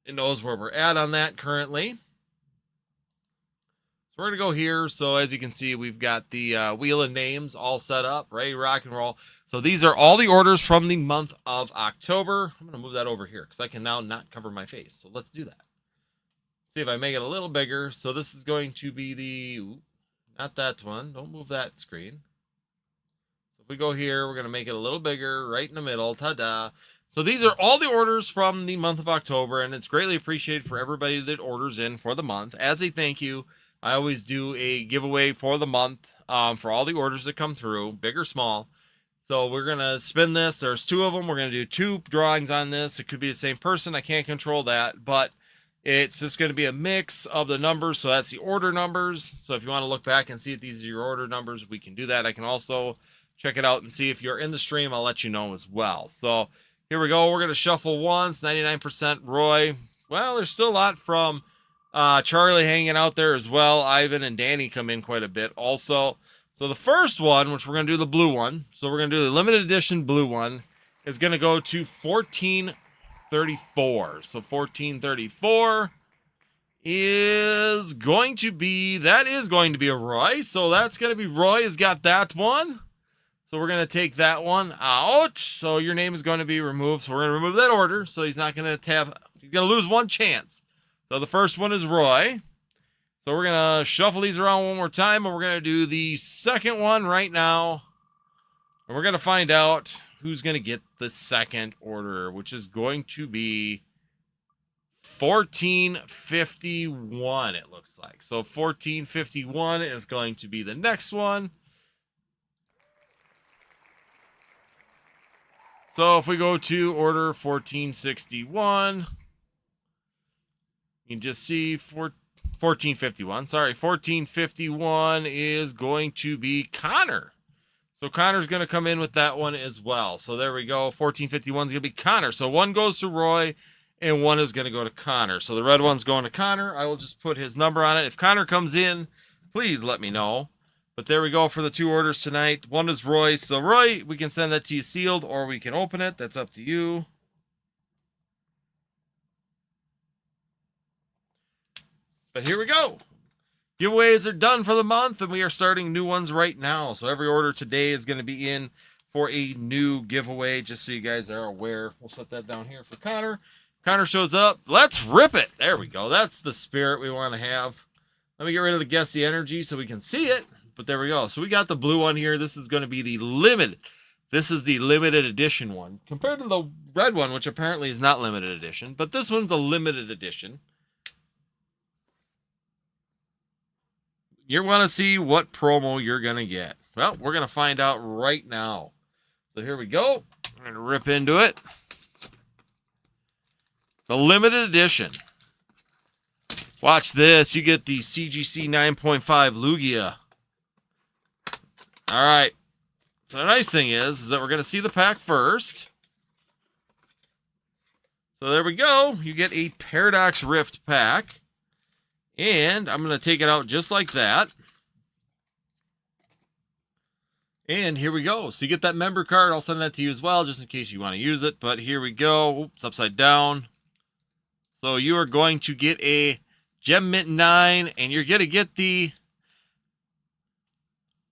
and knows where we're at on that currently. So we're going to go here. So as you can see, we've got the wheel of names all set up, ready to rock and roll. So these are all the orders from the month of October. I'm going to move that over here because I can now not cover my face. So let's do that. See if I make it a little bigger. So this is going to be the... Not that one. Don't move that screen. So if we go here, we're going to make it a little bigger, right in the middle. Ta-da. So these are all the orders from the month of October, and it's greatly appreciated for everybody that orders in for the month. As a thank you, I always do a giveaway for the month for all the orders that come through, big or small. So we're going to spin this. There's 2 of them. We're going to do 2 drawings on this. It could be the same person. I can't control that, but... It's just going to be a mix of the numbers. So that's the order numbers. So if you want to look back and see if these are your order numbers, we can do that. I can also check it out and see if you're in the stream. I'll let you know as well. So here we go. We're going to shuffle once. 99% Roy. Well, there's still a lot from Charlie hanging out there as well. Ivan and Danny come in quite a bit also. So the first one, which we're going to do the blue one. So we're going to do the limited edition blue one, is going to go to 1434. So 1434 is going to be a Roy. So that's going to be Roy has got that one. So we're going to take that one out. So your name is going to be removed. So we're going to remove that order. So he's not going to he's going to lose one chance. So the first one is Roy. So we're going to shuffle these around one more time. And we're going to do the second one right now. And we're going to find out who's going to get the second order, which is going to be 1451, it looks like. So 1451 is going to be the next one. So if we go to order 1461, you can just see 1451. Sorry, 1451 is going to be Connor. So Connor's going to come in with that one as well. So there we go. 1451 is going to be Connor. So one goes to Roy and one is going to go to Connor. So the red one's going to Connor. I will just put his number on it. If Connor comes in, please let me know. But there we go for the 2 orders tonight. One is Roy. So Roy, we can send that to you sealed, or we can open it. That's up to you. But here we go. Giveaways are done for the month, and we are starting new ones right now. So every order today is going to be in for a new giveaway, just so you guys are aware. We'll set that down here for Connor. Connor shows up. Let's rip it. There we go. That's the spirit we want to have. Let me get rid of the Guess the Energy so we can see it. But there we go. So we got the blue one here. This is going to be the limited. This is the limited edition one compared to the red one, which apparently is not limited edition. But this one's a limited edition. You want to see what promo you're going to get. Well, we're going to find out right now. So here we go. I'm going to rip into it. The limited edition. Watch this. You get the CGC 9.5 Lugia. All right. So the nice thing is that we're going to see the pack first. So there we go. You get a Paradox Rift pack. And I'm going to take it out just like that. And here we go. So you get that member card. I'll send that to you as well, just in case you want to use it. But here we go. Oops, upside down. So you are going to get a Gem Mint 9, and you're going to get the,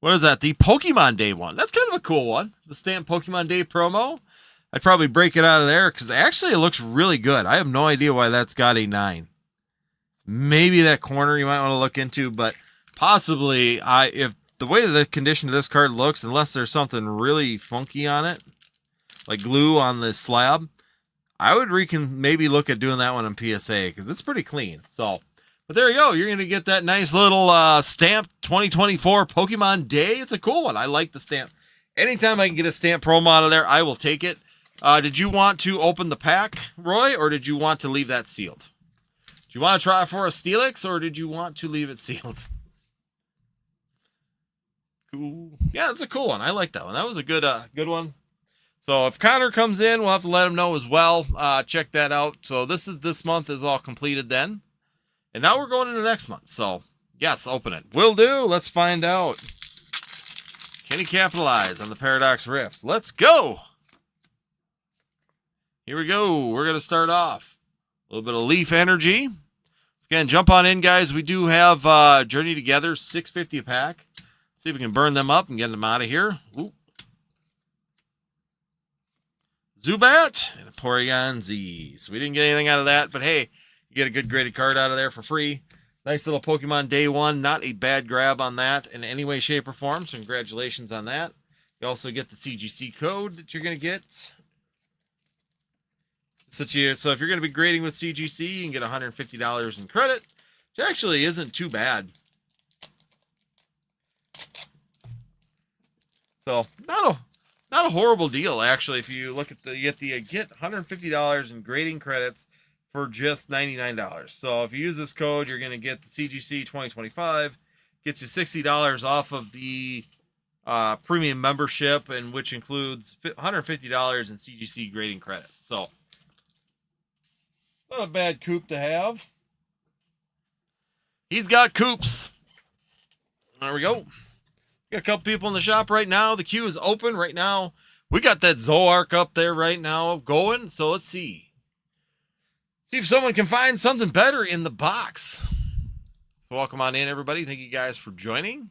what is that? The Pokemon Day one. That's kind of a cool one. The stamped Pokemon Day promo. I'd probably break it out of there because actually it looks really good. I have no idea why that's got a 9. Maybe that corner you might want to look into, but possibly if the way the condition of this card looks, unless there's something really funky on it, like glue on the slab, I would maybe look at doing that one in PSA because it's pretty clean. So, but there you go. You're going to get that nice little stamped 2024 Pokemon Day. It's a cool one. I like the stamp. Anytime I can get a stamp promo out of there, I will take it. Did you want to open the pack, Roy, or did you want to leave that sealed? Do you want to try for a Steelix, or did you want to leave it sealed? Cool. Yeah, that's a cool one. I like that one. That was a good one. So if Connor comes in, we'll have to let him know as well. Check that out. So this month is all completed then. And now we're going into next month. So, yes, open it. Will do. Let's find out. Can he capitalize on the Paradox Rift? Let's go. Here we go. We're going to start off. A little bit of Leaf Energy. Again, jump on in, guys. We do have Journey Together, $6.50 a pack. See if we can burn them up and get them out of here. Ooh. Zubat and a Porygon Z. So we didn't get anything out of that, but hey, you get a good graded card out of there for free. Nice little Pokemon Day 1. Not a bad grab on that in any way, shape, or form. So congratulations on that. You also get the CGC code that you're going to get. So if you're going to be grading with CGC, you can get $150 in credit, which actually isn't too bad. So not a horrible deal, actually. If you look at you get $150 in grading credits for just $99. So if you use this code, you're going to get the CGC 2025, gets you $60 off of the premium membership, and which includes $150 in CGC grading credits. So not a bad coop to have. He's got coops. There we go. Got a couple people in the shop right now. The queue is open right now. We got that Zoroark up there right now going. So let's see. See if someone can find something better in the box. So welcome on in, everybody. Thank you guys for joining.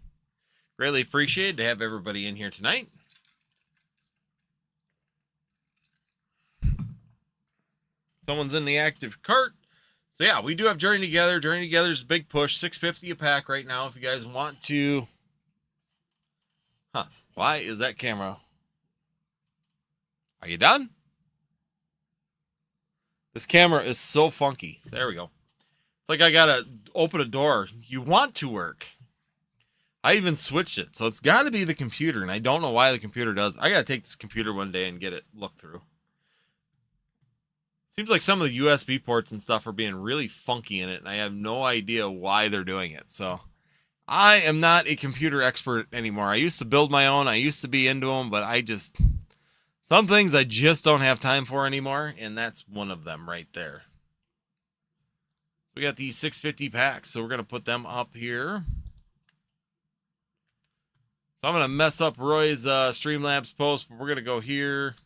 Greatly appreciated to have everybody in here tonight. Someone's in the active cart. So yeah, we do have Journey Together. Journey Together is a big push. $6.50 a pack right now if you guys want to. Huh. Why is that camera? Are you done? This camera is so funky. There we go. It's like I gotta open a door. You want to work. I even switched it. So it's got to be the computer, and I don't know why the computer does. I got to take this computer one day and get it looked through. Seems like some of the USB ports and stuff are being really funky in it, and I have no idea why they're doing it. So I am not a computer expert anymore. I used to build my own. I used to be into them, but some things I just don't have time for anymore, and that's one of them right there. We got these 650 packs, so we're going to put them up here. So I'm going to mess up Roy's Streamlabs post, but we're going to go here.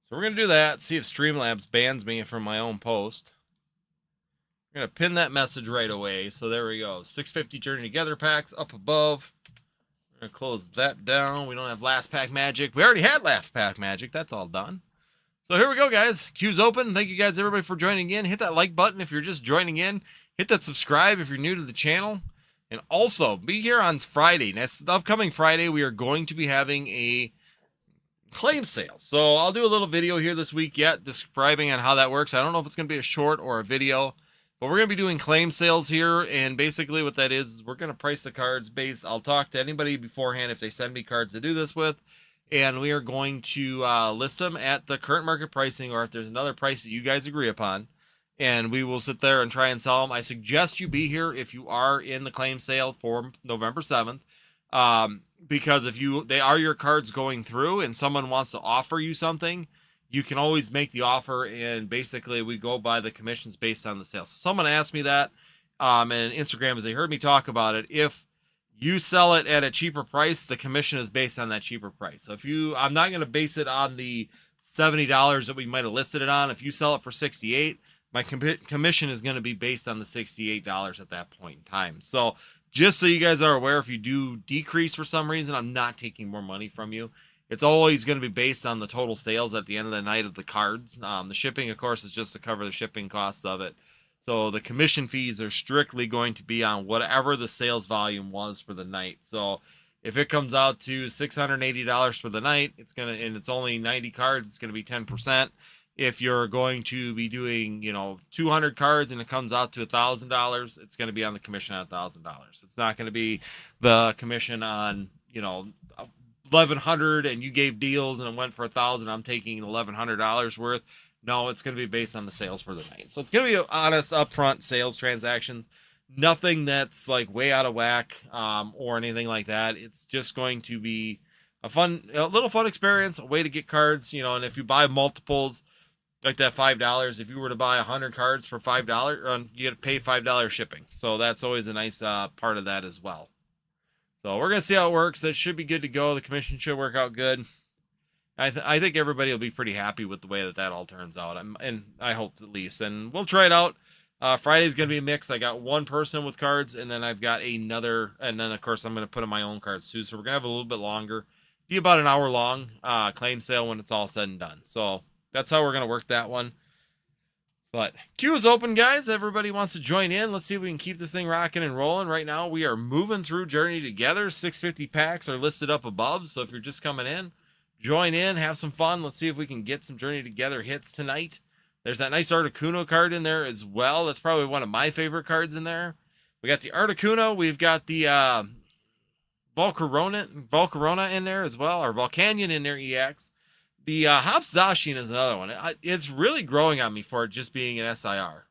So we're going to do that, see if Streamlabs bans me from my own post. We're going to pin that message right away. So there we go. 650 Journey Together packs up above. We're going to close that down. We don't have last pack magic. We already had last pack magic. That's all done. So here we go, guys. Queue's open. Thank you guys, everybody, for joining in. Hit that like button if you're just joining in. Hit that subscribe if you're new to the channel. And also, be here on Friday. Next upcoming Friday, we are going to be having a claim sale. So I'll do a little video here this week yet describing on how that works. I don't know if it's going to be a short or a video, but we're going to be doing claim sales here. And basically what that is we're going to price the cards based. I'll talk to anybody beforehand if they send me cards to do this with. And we are going to list them at the current market pricing, or if there's another price that you guys agree upon. And we will sit there and try and sell them. I suggest you be here if you are in the claim sale for November 7th. Because if they are your cards going through and someone wants to offer you something, you can always make the offer, and basically we go by the commissions based on the sales. So someone asked me that and Instagram, as they heard me talk about it, if you sell it at a cheaper price, the commission is based on that cheaper price. So I'm not going to base it on the $70 that we might have listed it on. If you sell it for $68, my commission is going to be based on the $68 at that point in time. So just so you guys are aware, if you do decrease for some reason, I'm not taking more money from you. It's always going to be based on the total sales at the end of the night of the cards. The shipping, of course, is just to cover the shipping costs of it. So the commission fees are strictly going to be on whatever the sales volume was for the night. So if it comes out to $680 for the night, and it's only 90 cards, it's going to be 10%. If you're going to be doing, 200 cards and it comes out to $1,000, it's going to be on the commission on $1,000. It's not going to be the commission on, 1,100 and you gave deals and it went for 1,000. I'm taking $1,100 worth. No, it's going to be based on the sales for the night. So it's going to be honest, upfront sales transactions. Nothing that's like way out of whack or anything like that. It's just going to be a little fun experience, a way to get cards, and if you buy multiples, like that $5, if you were to buy 100 cards for $5, you got to pay $5 shipping. So that's always a nice part of that as well. So we're going to see how it works. That should be good to go. The commission should work out good. I think everybody will be pretty happy with the way that all turns out. And I hope at least. And we'll try it out. Friday's going to be a mix. I got one person with cards, and then I've got another. And then, of course, I'm going to put in my own cards too. So we're going to have a little bit longer. Be about an hour long claim sale when it's all said and done. So that's how we're going to work that one. But queue is open, guys. Everybody wants to join in. Let's see if we can keep this thing rocking and rolling. Right now, we are moving through Journey Together. 650 packs are listed up above. So if you're just coming in, join in, have some fun. Let's see if we can get some Journey Together hits tonight. There's that nice Articuno card in there as well. That's probably one of my favorite cards in there. We got the Articuno. We've got the Volcarona in there as well, or Volcanion in there, EX. The Hops Zacian is another one. It's really growing on me for it just being an SIR.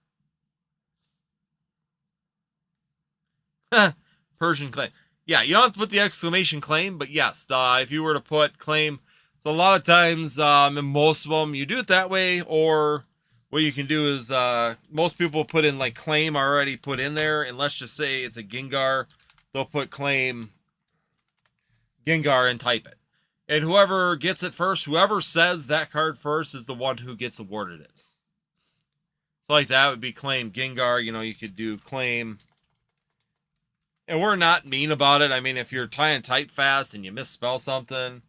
Persian claim. Yeah, you don't have to put the exclamation claim, but yes, if you were to put claim, so a lot of times, in most of them, you do it that way, or what you can do is, most people put in like claim already put in there, and let's just say it's a Gengar, they'll put claim Gengar and type it. And whoever gets it first, whoever says that card first is the one who gets awarded it. So like that would be claim Gengar. You could do claim. And we're not mean about it. I mean, if you're trying to type fast and you misspell something,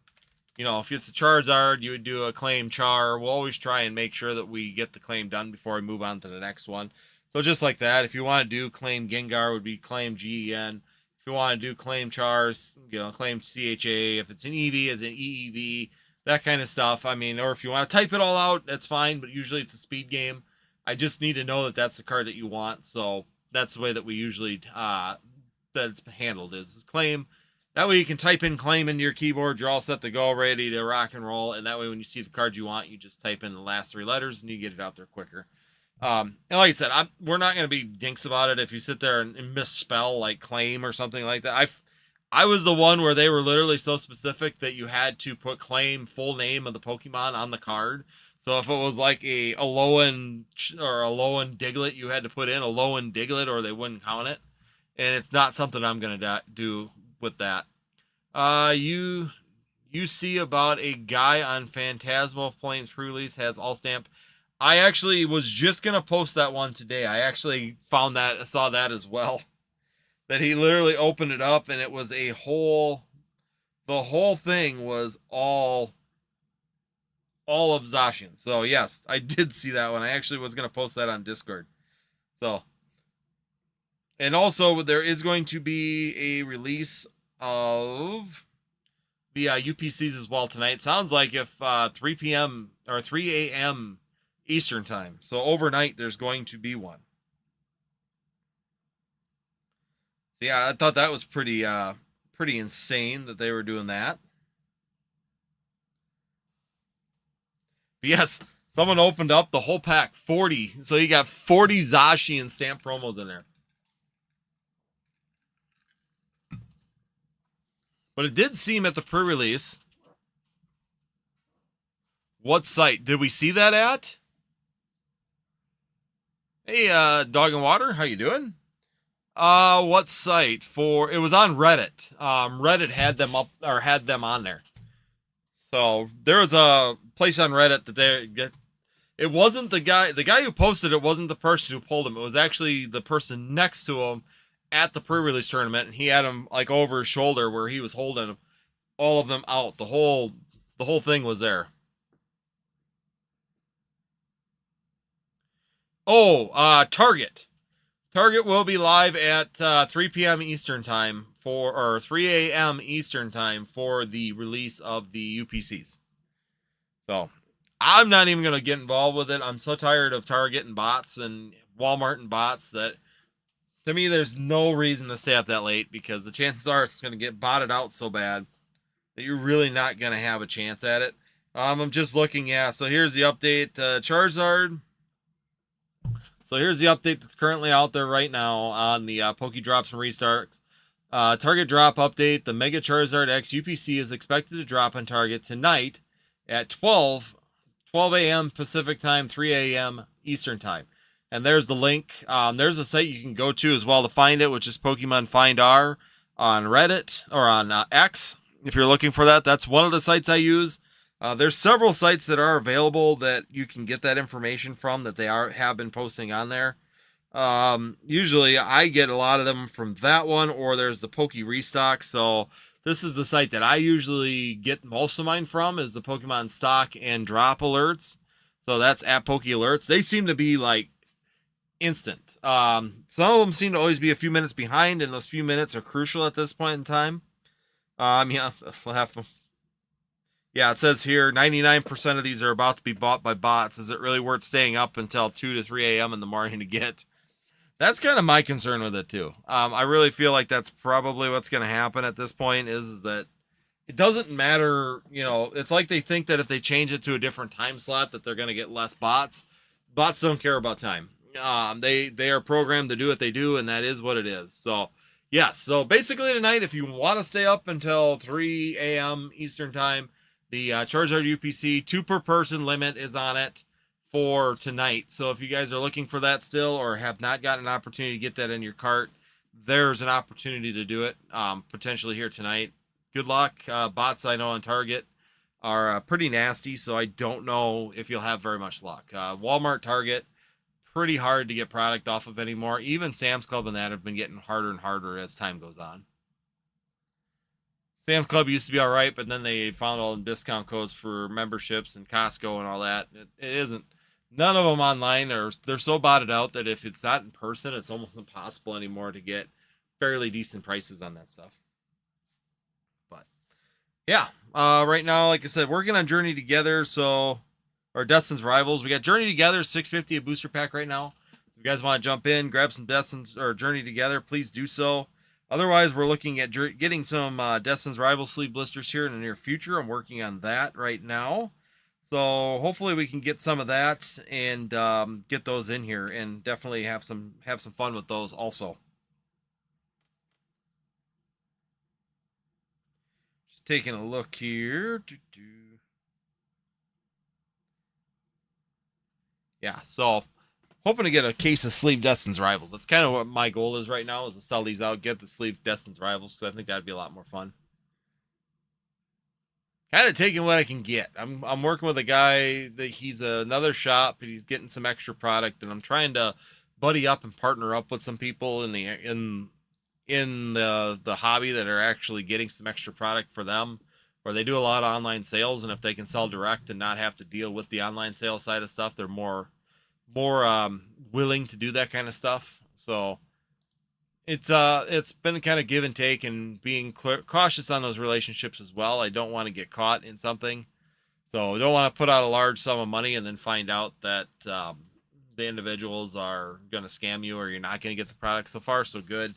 if it's a Charizard, you would do a claim Char. We'll always try and make sure that we get the claim done before we move on to the next one. So just like that, if you want to do claim Gengar, would be claim GEN. If you want to do claim Chars, claim CHA. If it's an EV, it's an EEV. That kind of stuff. I mean, or if you want to type it all out, that's fine. But usually it's a speed game. I just need to know that that's the card that you want. So that's the way that we usually, that's that it's handled is claim. That way you can type in claim into your keyboard. You're all set to go, ready to rock and roll. And that way when you see the card you want, you just type in the last 3 letters and you get it out there quicker. And like I said, we're not going to be dinks about it if you sit there and misspell like claim or something like that. I was the one where they were literally so specific that you had to put claim full name of the Pokemon on the card. So if it was like a Alolan or Alolan Diglett, you had to put in Alolan Diglett or they wouldn't count it. And it's not something I'm going to do with that. You see about a guy on Phantasmal Flames pre-release has all stamp. I actually was just going to post that one today. I actually saw that as well. That he literally opened it up and it was the whole thing was all of Zacian. So yes, I did see that one. I actually was going to post that on Discord. So, and also there is going to be a release of the UPCs as well tonight. Sounds like if 3 p.m. or 3 a.m. Eastern time. So overnight there's going to be one. So yeah, I thought that was pretty insane that they were doing that. But yes, someone opened up the whole pack, 40. So you got 40 Zacian stamp promos in there. But it did seem at the pre-release. What site did we see that at? Hey, Dog and Water, how you doing? What site for? It was on Reddit. Reddit had them up or had them on there. So there was a place on Reddit that they get. It wasn't the guy who posted it wasn't the person who pulled him. It was actually the person next to him at the pre-release tournament, and he had him like over his shoulder where he was holding all of them out. The whole thing was there. Oh, Target. Target will be live at 3 p.m. Eastern time or 3 a.m. Eastern time for the release of the UPCs. So I'm not even going to get involved with it. I'm so tired of Target and bots and Walmart and bots that to me there's no reason to stay up that late because the chances are it's going to get botted out so bad that you're really not going to have a chance at it. I'm just looking at, so here's the update. Charizard. So here's the update that's currently out there right now on the Poké Drops and Restarts. Target drop update. The Mega Charizard X UPC is expected to drop on Target tonight at 12 a.m. Pacific time, 3 a.m. Eastern time. And there's the link. There's a site you can go to as well to find it, which is Pokemon Find R on Reddit or on X. If you're looking for that, that's one of the sites I use. There's several sites that are available that you can get that information from that they have been posting on there. Usually I get a lot of them from that one, or there's the Poke Restock. So this is the site that I usually get most of mine from is the Pokemon Stock and Drop Alerts. So that's at Poke Alerts. They seem to be like instant. Some of them seem to always be a few minutes behind, and those few minutes are crucial at this point in time. Yeah, we'll have to. Yeah, it says here 99% of these are about to be bought by bots. Is it really worth staying up until 2 to 3 a.m. in the morning to get? That's kind of my concern with it too. I really feel like that's probably what's going to happen at this point is that it doesn't matter. You know, it's like they think that if they change it to a different time slot that they're going to get less bots. Bots don't care about time. They are programmed to do what they do, and that is what it is. So, yes. So basically tonight, if you want to stay up until 3 a.m. Eastern time, the Charizard UPC 2 per person limit is on it for tonight. So if you guys are looking for that still or have not gotten an opportunity to get that in your cart, there's an opportunity to do it potentially here tonight. Good luck. Bots I know on Target are pretty nasty, so I don't know if you'll have very much luck. Walmart, Target, pretty hard to get product off of anymore. Even Sam's Club and that have been getting harder and harder as time goes on. Sam's Club used to be all right, but then they found all the discount codes for memberships and Costco and all that. It isn't. None of them online. They're so botted out that if it's not in person, it's almost impossible anymore to get fairly decent prices on that stuff. But, yeah. Right now, like I said, working on Journey Together. So, or Destin's Rivals. We got Journey Together, $6.50 a booster pack right now. If you guys want to jump in, grab some Destin's or Journey Together, please do so. Otherwise, we're looking at getting some Destin's Rival sleeve blisters here in the near future. I'm working on that right now. So hopefully we can get some of that and get those in here, and definitely have some fun with those also. Just taking a look here. Yeah, so hoping to get a case of sleeve Destin's Rivals. That's kind of what my goal is right now, is to sell these out, get the sleeve Destin's Rivals, because I think that'd be a lot more fun. Kind of taking what I can get. I'm working with a guy that he's another shop, and he's getting some extra product, and I'm trying to buddy up and partner up with some people in the hobby that are actually getting some extra product for them, where they do a lot of online sales, and if they can sell direct and not have to deal with the online sales side of stuff, they're more willing to do that kind of stuff. So it's been kind of give and take, and being cautious on those relationships as well. I don't want to get caught in something, so I don't want to put out a large sum of money and then find out that the individuals are going to scam you, or you're not going to get the product. So far, so good.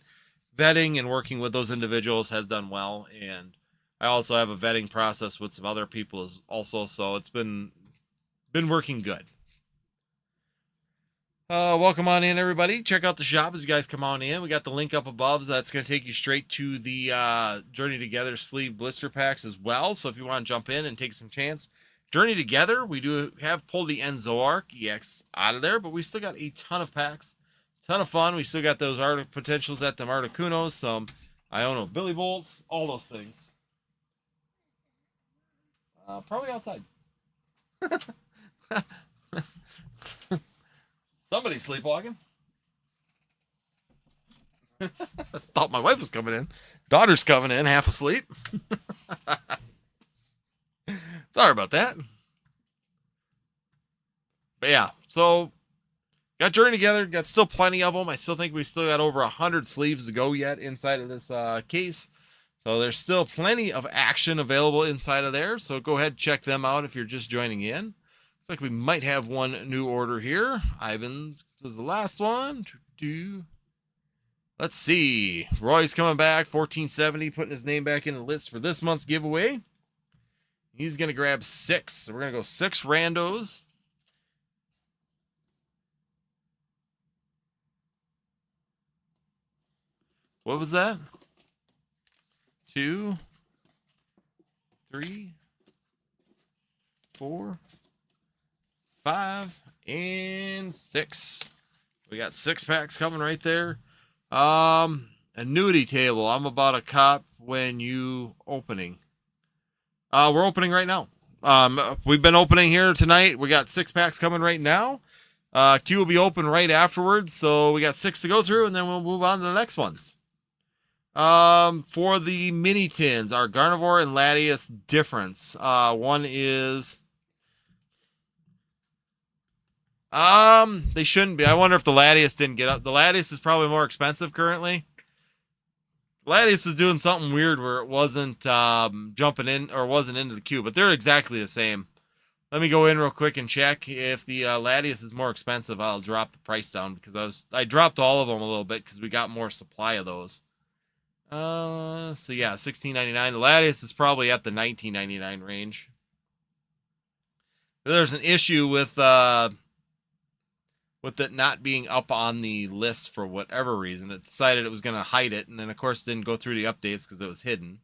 Vetting and working with those individuals has done well, and I also have a vetting process with some other people also, so it's been working good. Welcome on in, everybody. Check out the shop as you guys come on in. We got the link up above. That's going to take you straight to the Journey Together sleeve blister packs as well. So if you want to jump in and take some chance, Journey Together, we do have pulled the Enzoark EX out of there, but we still got a ton of packs. Ton of fun. We still got those potentials at them Articunos, some Iono Billy Bolts, all those things. Probably outside. Somebody's sleepwalking. Thought my wife was coming in. Daughter's coming in, half asleep. Sorry about that. But yeah, so got Journey Together. Got still plenty of them. I still think we still got over 100 sleeves to go yet inside of this case. So there's still plenty of action available inside of there. So go ahead and check them out if you're just joining in. Looks like we might have one new order here. Ivan's was the last one. Let's see. Roy's coming back. 1470, putting his name back in the list for this month's giveaway. He's going to grab 6. So we're going to go 6 randos. What was that? 2, 3, 4, 5, and 6. We got 6 packs coming right there. Annuity table. I'm about a cop when you opening. We're opening right now. We've been opening here tonight. We got 6 packs coming right now. Queue will be open right afterwards. So we got 6 to go through, and then we'll move on to the next ones. For the mini tins, our Gardevoir and Latias difference. One is they shouldn't be. I wonder if the Latias didn't get up. The Latias is probably more expensive currently. Latias is doing something weird where it wasn't jumping in, or wasn't into the queue, but they're exactly the same. Let me go in real quick and check. If the Latias is more expensive, I'll drop the price down, because I dropped all of them a little bit because we got more supply of those. So yeah, $16.99. The Latias is probably at the $19.99 range. There's an issue with it not being up on the list for whatever reason. It decided it was going to hide it, and then of course didn't go through the updates because it was hidden.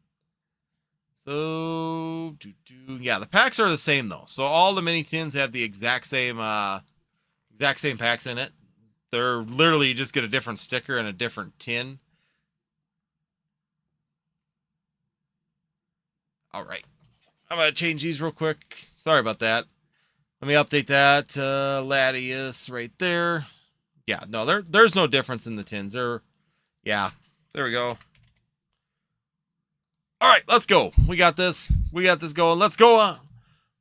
So yeah, the packs are the same though. So all the mini tins have the exact same packs in it. They're literally, you just get a different sticker and a different tin. All right, I'm going to change these real quick. Sorry about that. Let me update that. Latias right there. Yeah, no, there's no difference in the tins. Yeah, there we go. All right, let's go. We got this. We got this going. Let's go.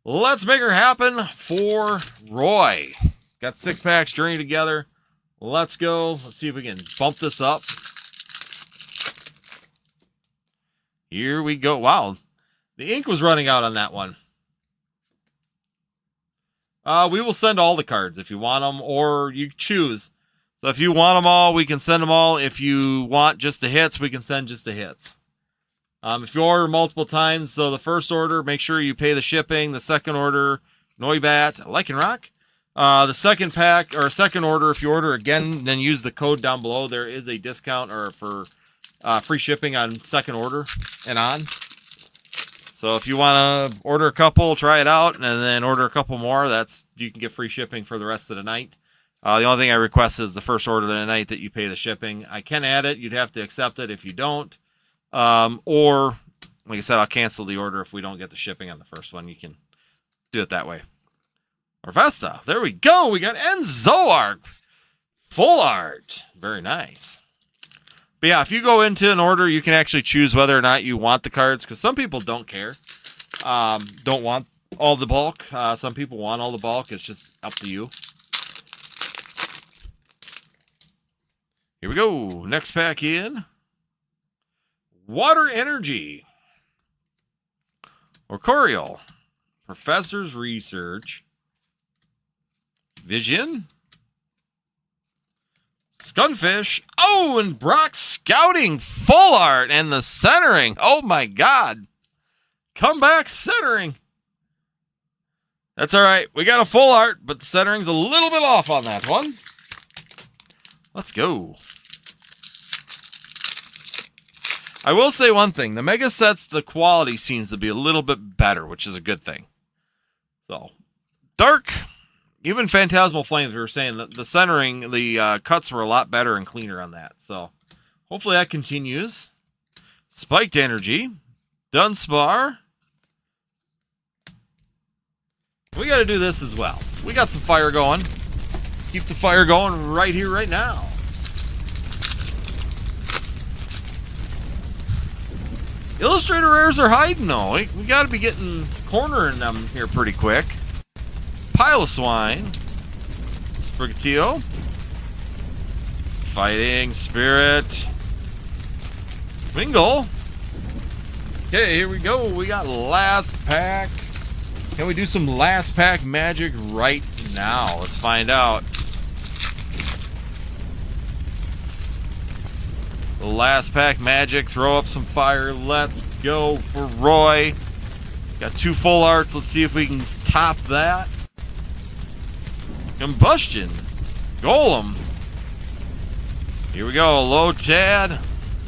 Let's make her happen for Roy. Got 6 packs, Journey Together. Let's go. Let's see if we can bump this up. Here we go. Wow. The ink was running out on that one. We will send all the cards if you want them, or you choose. So if you want them all, we can send them all. If you want just the hits, we can send just the hits. If you order multiple times, so the first order, make sure you pay the shipping. The second order, Noibat, Lycanroc. The second pack or second order, if you order again, then use the code down below. There is a discount or for free shipping on second order and on. So if you want to order a couple, try it out, and then order a couple more, you can get free shipping for the rest of the night. The only thing I request is the first order of the night that you pay the shipping. I can add it. You'd have to accept it if you don't. Or, like I said, I'll cancel the order if we don't get the shipping on the first one. You can do it that way. Orvesta. There we go. We got Enzoark. Full art. Very nice. But yeah, if you go into an order, you can actually choose whether or not you want the cards, because some people don't care. Don't want all the bulk. Some people want all the bulk. It's just up to you. Here we go. Next pack in. Water Energy. Orcorial. Professor's Research. Vision. Scunfish. Oh, and Brock Scouting full art and the centering. Oh my God. Comeback centering. That's all right. We got a full art, but the centering's a little bit off on that one. Let's go. I will say one thing. The mega sets, the quality seems to be a little bit better, which is a good thing. So, Dark. Even Phantasmal Flames, we were saying that the centering, the cuts were a lot better and cleaner on that. So, hopefully that continues. Spiked Energy. Dunsparce. We got to do this as well. We got some fire going. Keep the fire going right here, right now. Illustrator rares are hiding, though. We got to be getting cornering them here pretty quick. Piloswine. Sprigatito. Fighting Spirit. Wingull. Okay, here we go. We got last pack. Can we do some last pack magic right now? Let's find out. The last pack magic. Throw up some fire. Let's go for Roy. Got 2 full arts. Let's see if we can top that. Combustion. Golem. Here we go. Lotad.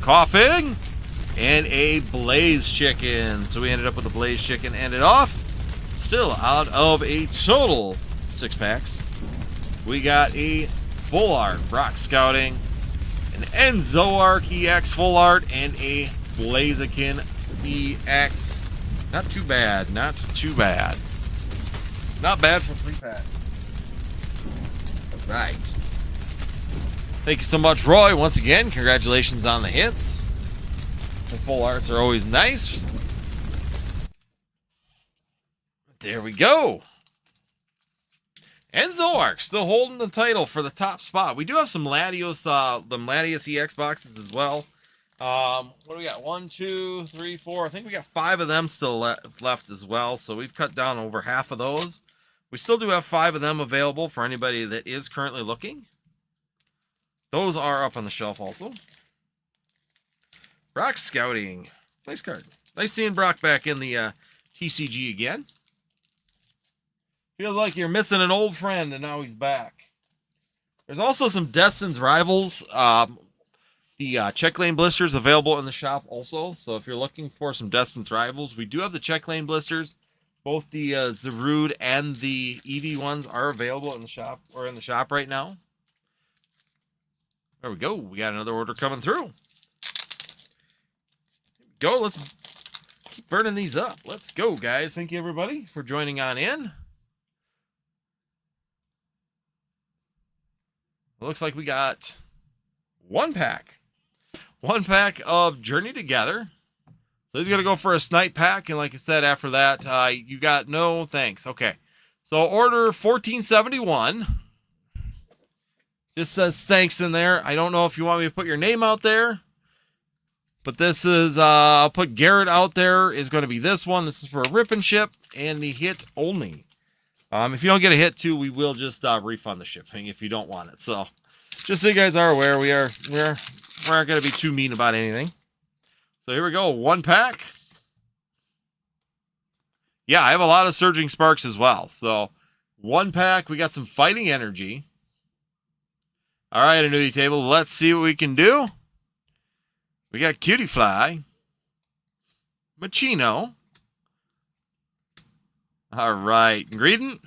Coughing. And a Blaze Chicken. So we ended up with a Blaze Chicken. Ended off. Still out of a total 6 packs. We got a full art Brock Scouting. An Enzoark EX full art. And a Blaziken EX. Not too bad. Not too bad. Not bad for 3 packs. Right. Thank you so much, Roy. Once again, congratulations on the hits. The full arts are always nice. There we go. Enzoark still holding the title for the top spot. We do have some Latios, the Latios EX boxes as well. What do we got? 1, 2, 3, 4. I think we got 5 of them still left as well. So we've cut down over half of those. We still do have 5 of them available for anybody that is currently looking. Those are up on the shelf also. Brock Scouting. Nice card. Nice seeing Brock back in the TCG again. Feels like you're missing an old friend and now he's back. There's also some Destin's Rivals. The check lane blisters available in the shop also. So if you're looking for some Destin's Rivals, we do have the check lane blisters. Both the Zarude and the Eevee ones are available in the shop right now. There we go. We got another order coming through. Go. Let's keep burning these up. Let's go, guys. Thank you, everybody, for joining on in. It looks like we got 1 pack. 1 pack of Journey Together. So he's going to go for a snipe pack. And like I said, after that, you got no thanks. Okay. So order 1471. Just says thanks in there. I don't know if you want me to put your name out there. But this is, I'll put Garrett out there. Is going to be this one. This is for a rip and ship and the hit only. If you don't get a hit too, we will just refund the shipping if you don't want it. So Just so you guys are aware, we aren't going to be too mean about anything. So here we go, 1 pack. Yeah, I have a lot of Surging Sparks as well. So 1 pack, we got some Fighting Energy. All right, annuity table, let's see what we can do. We got Cutie Fly, Machino. All right, Greedent,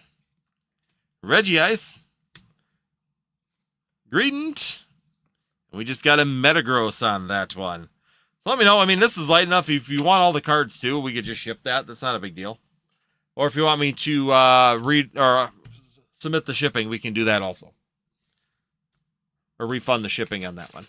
Regice, Greedent. We just got a Metagross on that one. So let me know. I mean, this is light enough. If you want all the cards too, we could just ship that. That's not a big deal. Or if you want me to read or submit the shipping, we can do that also. Or refund the shipping on that one.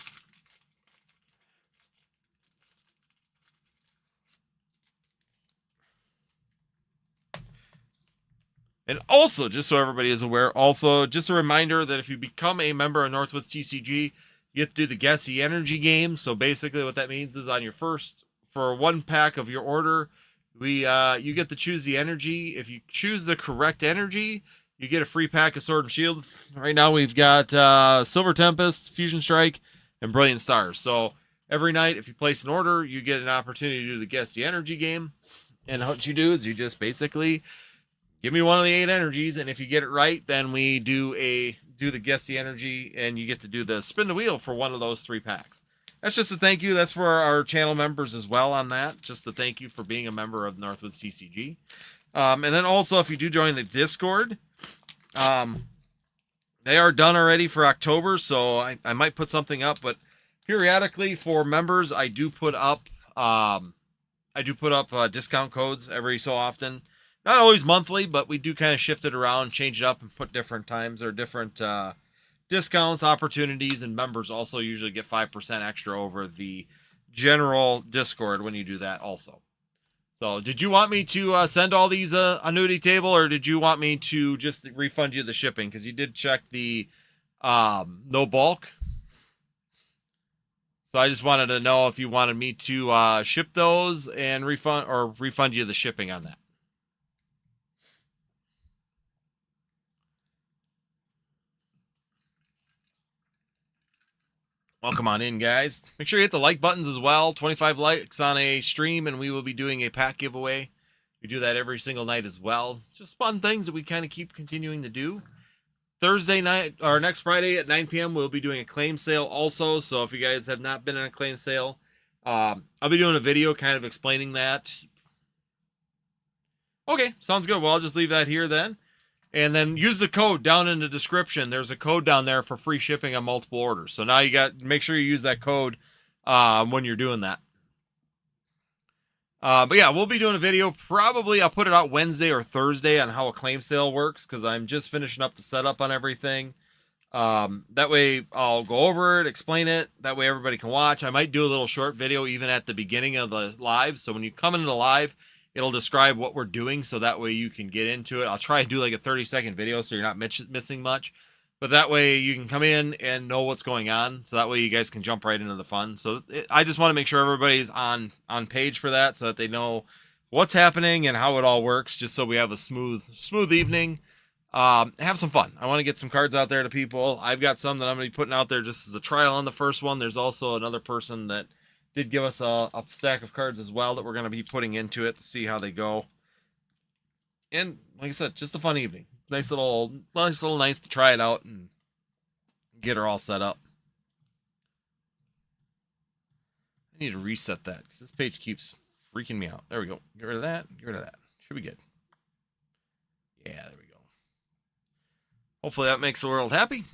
And also, just so everybody is aware, also, just a reminder that if you become a member of Northwoods TCG, you have to do the Guess the Energy game. So basically what that means is on your first, for 1 pack of your order, you get to choose the energy. If you choose the correct energy, you get a free pack of Sword and Shield. Right now we've got Silver Tempest, Fusion Strike, and Brilliant Stars. So every night, if you place an order, you get an opportunity to do the Guess the Energy game. And what you do is you just basically give me one of the 8 energies, and if you get it right, then we do the Guess the Energy, and you get to do the spin the wheel for one of those 3 packs. That's just a thank you. That's for our channel members as well on that. Just a thank you for being a member of Northwoods TCG. And then also, if you do join the Discord, they are done already for October, so I might put something up, but periodically for members, I do put up discount codes every so often. Not always monthly, but we do kind of shift it around, change it up, and put different times or different discounts, opportunities, and members also usually get 5% extra over the general Discord when you do that also. So did you want me to send all these annuity table, or did you want me to just refund you the shipping? Because you did check the no bulk. So I just wanted to know if you wanted me to ship those and refund you the shipping on that. Welcome on in, guys. Make sure you hit the like buttons as well. 25 likes on a stream, and we will be doing a pack giveaway. We do that every single night as well. Just fun things that we kind of keep continuing to do. Thursday night, or next Friday at 9 p.m., we'll be doing a claim sale also. So if you guys have not been in a claim sale, I'll be doing a video kind of explaining that. Okay, sounds good. Well, I'll just leave that here then. And then use the code down in the description. There's a code down there for free shipping on multiple orders. So now make sure you use that code when you're doing that. But yeah, we'll be doing a video. Probably I'll put it out Wednesday or Thursday on how a claim sale works, because I'm just finishing up the setup on everything. That way I'll go over it, explain it. That way everybody can watch. I might do a little short video even at the beginning of the live. So when you come into the live, it'll describe what we're doing, so that way you can get into it. I'll try to do like a 30-second video so you're not missing much. But that way you can come in and know what's going on, so that way you guys can jump right into the fun. So I just want to make sure everybody's on page for that, so that they know what's happening and how it all works, just so we have a smooth evening. Have some fun. I want to get some cards out there to people. I've got some that I'm going to be putting out there just as a trial on the first one. There's also another person that did give us a stack of cards as well that we're going to be putting into it to see how they go. And like I said, just a fun evening. Nice to try it out and get her all set up. I need to reset that because this page keeps freaking me out. There we go. Get rid of that. Get rid of that. Should be good. Yeah, there we go. Hopefully that makes the world happy.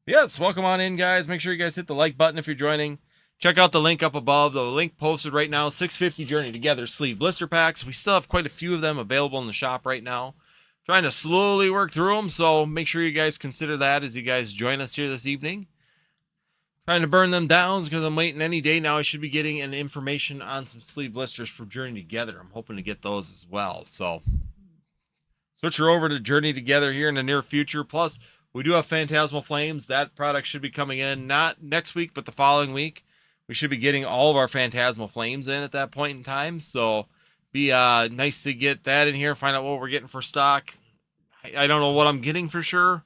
Yes, welcome on in, guys. Make sure you guys hit the like button if you're joining. Check out the link up above. The link posted right now, 650 Journey Together sleeve blister packs. We still have quite a few of them available in the shop right now. Trying to slowly work through them, so make sure you guys consider that as you guys join us here this evening. Trying to burn them down because I'm waiting any day now. I should be getting an information on some sleeve blisters for Journey Together. I'm hoping to get those as well. So switch her over to Journey Together here in the near future. Plus, we do have Phantasmal Flames. That product should be coming in not next week, but the following week. We should be getting all of our Phantasmal Flames in at that point in time. So be nice to get that in here, find out what we're getting for stock. I don't know what I'm getting for sure.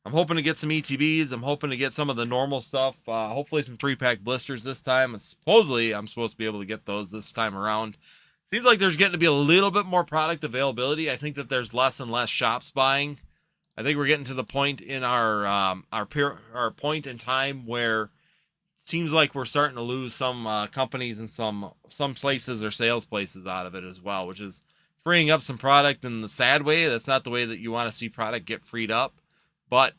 I'm hoping to get some ETBs. I'm hoping to get some of the normal stuff. Hopefully some 3-pack blisters this time. And supposedly I'm supposed to be able to get those this time around. Seems like there's getting to be a little bit more product availability. I think that there's less and less shops buying. I think we're getting to the point in our point in time where it seems like we're starting to lose some companies and some places or sales places out of it as well, which is freeing up some product in the sad way. That's not the way that you want to see product get freed up, but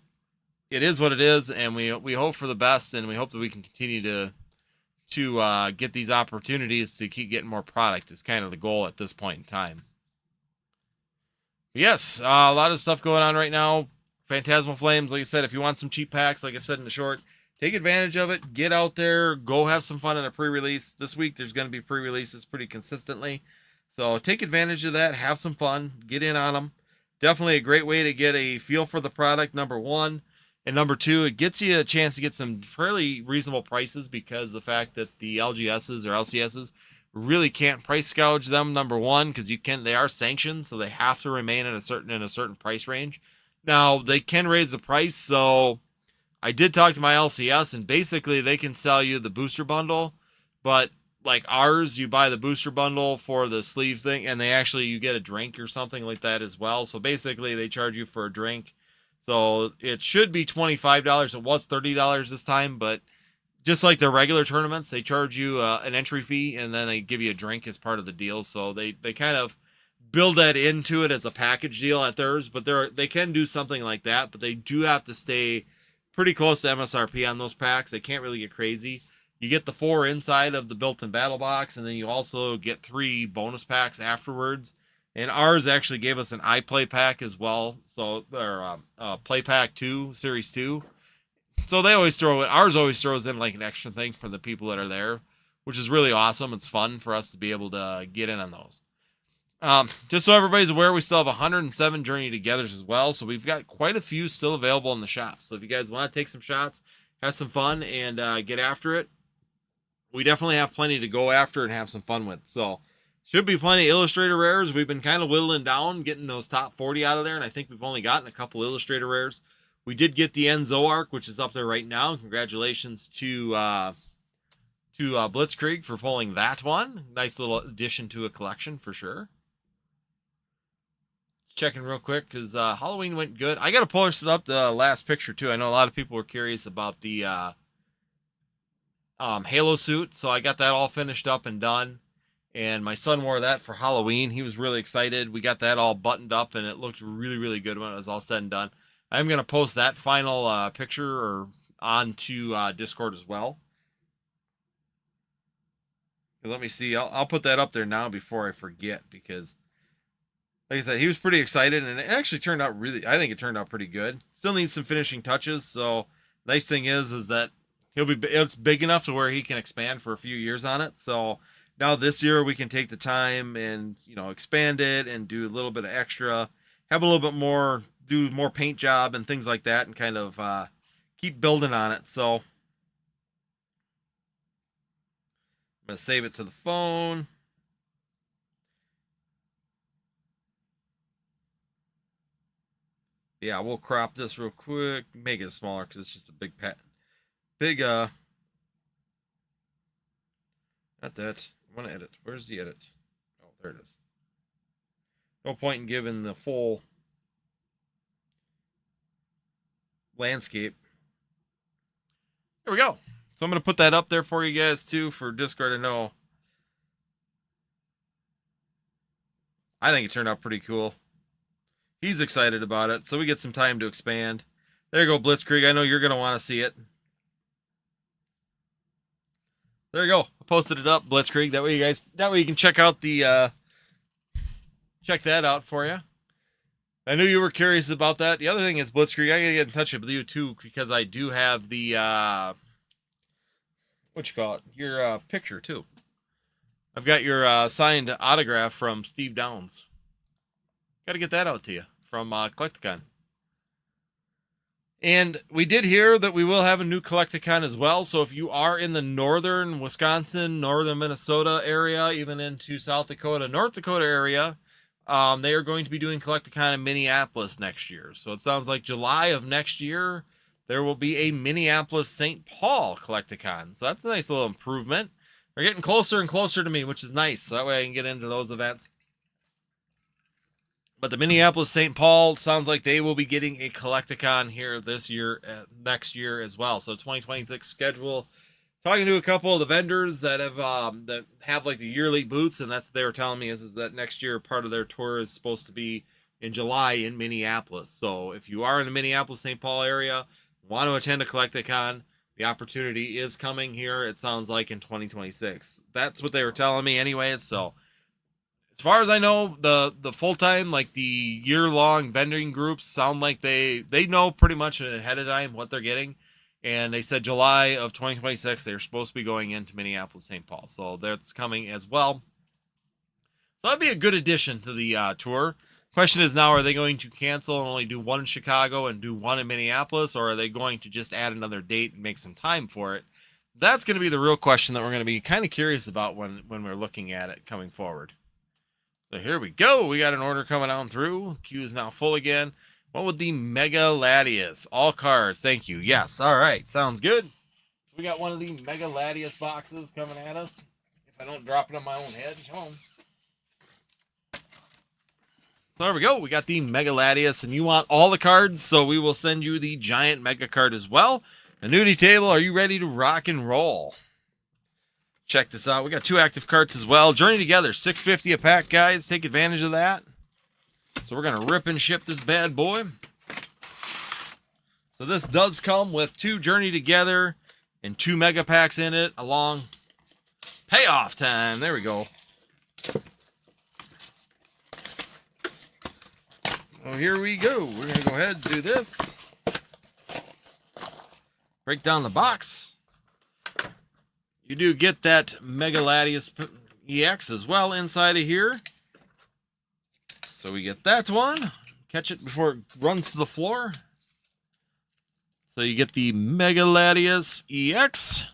it is what it is, and we hope for the best, and we hope that we can continue to get these opportunities to keep getting more product is kind of the goal at this point in time. Yes, a lot of stuff going on right now. Phantasmal Flames, like I said, if you want some cheap packs, like I've said in the short, take advantage of it. Get out there. Go have some fun in a pre-release. This week there's going to be pre-releases pretty consistently. So take advantage of that. Have some fun. Get in on them. Definitely a great way to get a feel for the product, number one. And number two, it gets you a chance to get some fairly reasonable prices because the fact that the LGSs or LCSs really can't price gouge them, number one, because they are sanctioned, so they have to remain in a certain price range. Now they can raise the price, so I did talk to my LCS, and basically they can sell you the booster bundle, but like ours, you buy the booster bundle for the sleeve thing, and you get a drink or something like that as well. So basically they charge you for a drink. So it should be $25. It was $30 this time, but just like the regular tournaments, they charge you an entry fee, and then they give you a drink as part of the deal. So they kind of build that into it as a package deal at theirs, but they can do something like that, but they do have to stay pretty close to MSRP on those packs. They can't really get crazy. You get the 4 inside of the built-in battle box, and then you also get 3 bonus packs afterwards. And ours actually gave us an iPlay pack as well. So they're Play Pack 2, Series 2. So they always ours always throws in like an extra thing for the people that are there, which is really awesome. It's fun for us to be able to get in on those. Just so everybody's aware, we still have 107 Journey Togethers as well. So we've got quite a few still available in the shop. So if you guys want to take some shots, have some fun, and get after it, we definitely have plenty to go after and have some fun with. So should be plenty of Illustrator rares. We've been kind of whittling down, getting those top 40 out of there, and I think we've only gotten a couple Illustrator rares. We did get the Enzoark, which is up there right now. Congratulations to Blitzkrieg for pulling that one. Nice little addition to a collection for sure. Checking real quick because Halloween went good. I got to post up the last picture too. I know a lot of people were curious about the Halo suit, so I got that all finished up and done. And my son wore that for Halloween. He was really excited. We got that all buttoned up, and it looked really, really good when it was all said and done. I'm going to post that final picture onto Discord as well. Let me see. I'll put that up there now before I forget, because, like I said, he was pretty excited, and it actually turned out I think it turned out pretty good. Still needs some finishing touches, so nice thing is that it's big enough to where he can expand for a few years on it. So now this year we can take the time and, expand it and do a little bit of extra, have a little bit more, do more paint job and things like that, and kind of keep building on it. So I'm going to save it to the phone. Yeah, we'll crop this real quick, make it smaller because it's just a big not that. I want to edit. Where's the edit? Oh, there it is. No point in giving the full landscape. There we go. So I'm going to put that up there for you guys too for Discord to know. I think it turned out pretty cool. He's excited about it, so we get some time to expand. There you go, Blitzkrieg. I know you're going to want to see it. There you go. I posted it up, Blitzkrieg. That way you can check out check that out for you. I knew you were curious about that. The other thing is, Blitzkrieg, I gotta get in touch with you too, because I do have the your picture too. I've got your signed autograph from Steve Downs. Got to get that out to you from Collecticon. And we did hear that we will have a new Collecticon as well. So if you are in the northern Wisconsin, northern Minnesota area, even into South Dakota, North Dakota area, they are going to be doing Collecticon in Minneapolis next year. So it sounds like July of next year, there will be a Minneapolis St. Paul Collecticon. So that's a nice little improvement. They're getting closer and closer to me, which is nice. So that way I can get into those events. But the Minneapolis St. Paul sounds like they will be getting a Collecticon here this year, next year as well. So 2026 schedule. Talking to a couple of the vendors that have like the yearly booths, and that's what they were telling me is that next year part of their tour is supposed to be in July in Minneapolis. So if you are in the Minneapolis St. Paul area, want to attend a Collecticon, the opportunity is coming here. It sounds like in 2026. That's what they were telling me, anyways. So as far as I know, the full-time, like the year-long vending groups sound like they know pretty much ahead of time what they're getting. And they said July of 2026, they're supposed to be going into Minneapolis, St. Paul. So that's coming as well. So that'd be a good addition to the tour. Question is now, are they going to cancel and only do one in Chicago and do one in Minneapolis? Or are they going to just add another date and make some time for it? That's going to be the real question that we're going to be kind of curious about when we're looking at it coming forward. So here we go. We got an order coming on through. Queue is now full again. What with the Mega Latias? All cards. Thank you. Yes. All right. Sounds good. We got one of the Mega Latias boxes coming at us. If I don't drop it on my own head. Come on. So there we go. We got the Mega Latias, and you want all the cards, so we will send you the giant Mega card as well. Annuity table, are you ready to rock and roll? Check this out. We got 2 active carts as well. Journey Together, $6.50 a pack, guys. Take advantage of that. So we're going to rip and ship this bad boy. So this does come with 2 Journey Together and 2 mega packs in it along payoff time. There we go. So here we go. We're going to go ahead and do this. Break down the box. You do get that Mega Latias EX as well inside of here. So we get that one. Catch it before it runs to the floor. So you get the Mega Latias EX.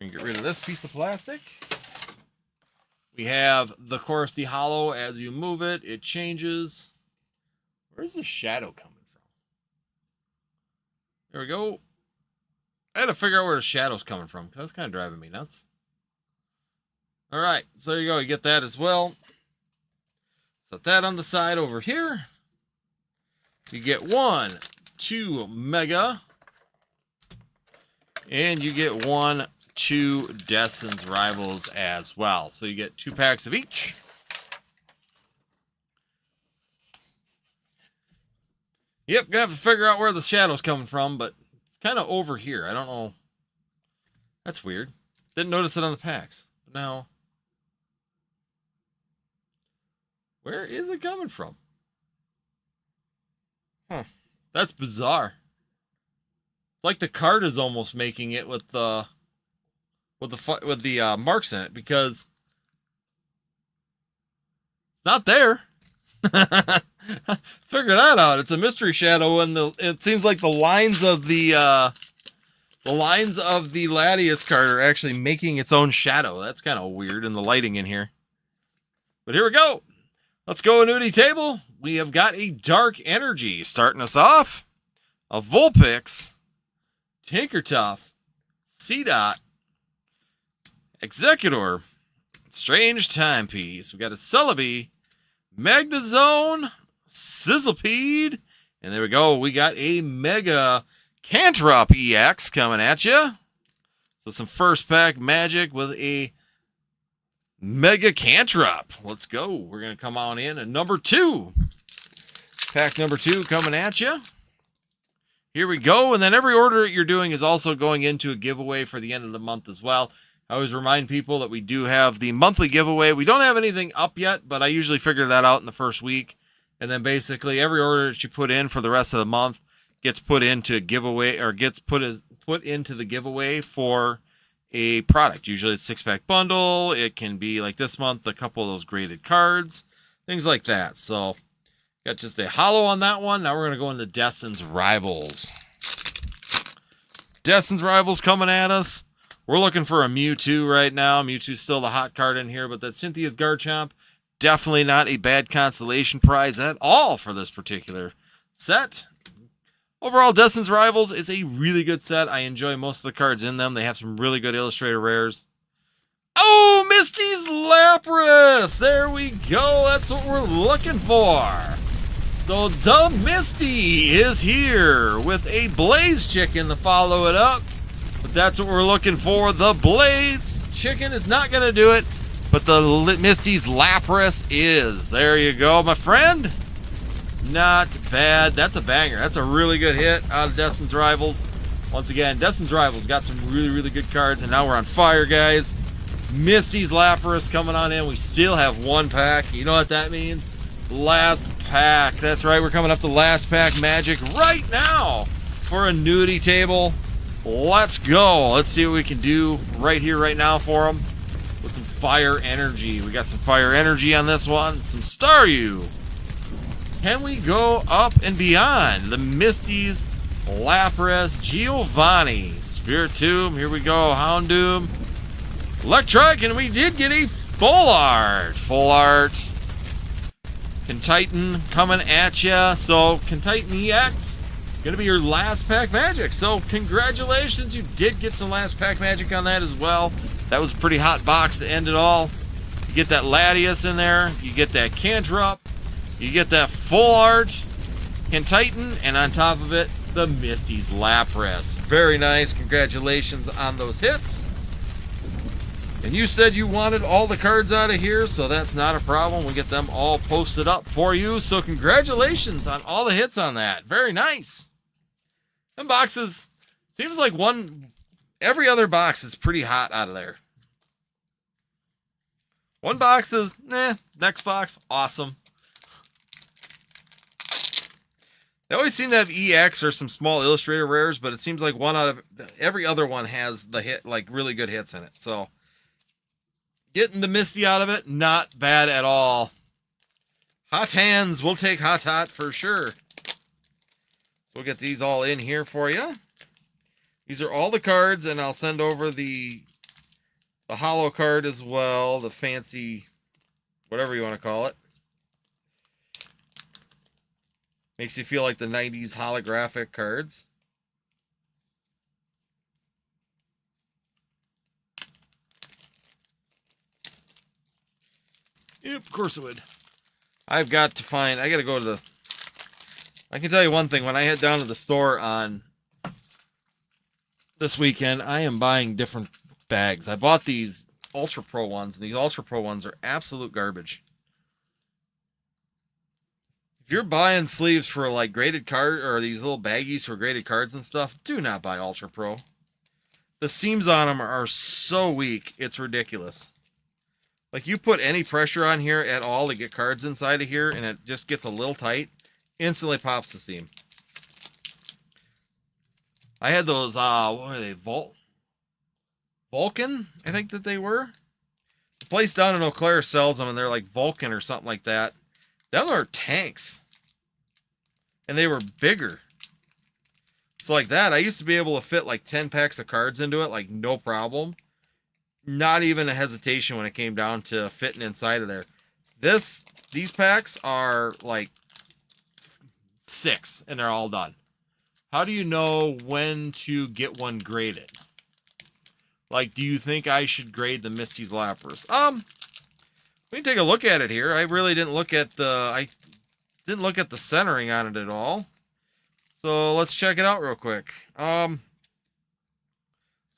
We can get rid of this piece of plastic. We have, of course, the hollow. As you move it, it changes. Where's the shadow coming from? There we go. I had to figure out where the shadow's coming from, because that's kind of driving me nuts. All right, so there you go. You get that as well. Set that on the side over here. You get 1, 2 Mega. And you get 1, 2 Destin's Rivals as well. So you get 2 packs of each. Yep, gonna have to figure out where the shadow's coming from, but it's kind of over here. I don't know. That's weird. Didn't notice it on the packs. But now, where is it coming from? Huh. That's bizarre. It's like the card is almost making it with the marks in it, because it's not there. Figure that out. It's a mystery shadow, and it seems like the lines of the Latias card are actually making its own shadow. That's kind of weird in the lighting in here. But here we go. Let's go annuity table. We have got a Dark Energy starting us off. A Vulpix, Tinkertuff, C-Dot, Executor, Strange Timepiece. We got a Celebi, Magnezone, Sizzlepede, and there we go. We got a Mega Cantrop EX coming at you. So some first pack magic with a Mega Cantrop. Let's go. We're going to come on in at number 2. Pack number 2 coming at you. Here we go. And then every order that you're doing is also going into a giveaway for the end of the month as well. I always remind people that we do have the monthly giveaway. We don't have anything up yet, but I usually figure that out in the first week. And then basically every order that you put in for the rest of the month gets put into a giveaway, or gets put into the giveaway for a product. Usually it's a 6-pack bundle. It can be like this month, a couple of those graded cards, things like that. So got just a hollow on that one. Now we're going to go into Destin's Rivals. Destin's Rivals coming at us. We're looking for a Mewtwo right now. Mewtwo's still the hot card in here, but that Cynthia's Garchomp definitely not a bad consolation prize at all for this particular set. Overall, Destin's Rivals is a really good set. I enjoy most of the cards in them. They have some really good Illustrator rares. Oh, Misty's Lapras! There we go. That's what we're looking for. So, the Misty is here with a Blaze Chicken to follow it up. But that's what we're looking for. The Blaze Chicken is not going to do it, but the Misty's Lapras is. There you go, my friend. Not bad. That's a banger. That's a really good hit out of Destin's Rivals. Once again, Destin's Rivals got some really, really good cards, and now we're on fire, guys. Misty's Lapras coming on in. We still have one pack. You know what that means? Last pack. That's right. We're coming up to last pack magic right now for a nudity table. Let's go. Let's see what we can do right here, right now for them with some fire energy. We got some fire energy on this one. Some Staryu. Can we go up and beyond? The Misty's Lapras Giovanni. Spiritomb. Here we go. Houndoom. Electric, and we did get a full art. Full art. Titan coming at ya. So, Titan EX going to be your last pack magic. So, congratulations. You did get some last pack magic on that as well. That was a pretty hot box to end it all. You get that Latias in there. You get that Cantrop. You get that full art Titan, and on top of it, the Misty's Lapras. Very nice. Congratulations on those hits. And you said you wanted all the cards out of here, so that's not a problem. We get them all posted up for you. So congratulations on all the hits on that. Very nice. Them boxes, seems like every other box is pretty hot out of there. One box is, next box, awesome. They always seem to have EX or some small Illustrator rares, but it seems like one out of every other one has the hit, like really good hits in it. So getting the Misty out of it, not bad at all. Hot hands, we'll take hot for sure. We'll get these all in here for you. These are all the cards, and I'll send over the holo card as well, the fancy, whatever you want to call it. Makes you feel like the 90s holographic cards. Yep, of course it would. I got to go to the... I can tell you one thing. When I head down to the store on this weekend, I am buying different bags. I bought these Ultra Pro ones, and these Ultra Pro ones are absolute garbage. If you're buying sleeves for like graded card or these little baggies for graded cards and stuff, do not buy Ultra Pro. The seams on them are so weak, it's ridiculous. Like, you put any pressure on here at all to get cards inside of here, and it just gets a little tight, instantly pops the seam. I had those, what were they, Vulcan, I think that they were. The place down in Eau Claire sells them, and they're like Vulcan or something like that. Them are tanks. And they were bigger. So like that, I used to be able to fit like 10 packs of cards into it, like no problem. Not even a hesitation when it came down to fitting inside of there. These packs are like 6, and they're all done. How do you know when to get one graded? Like, do you think I should grade the Misty's Lapras? We can take a look at it here. I really didn't look at the centering on it at all. So let's check it out real quick. So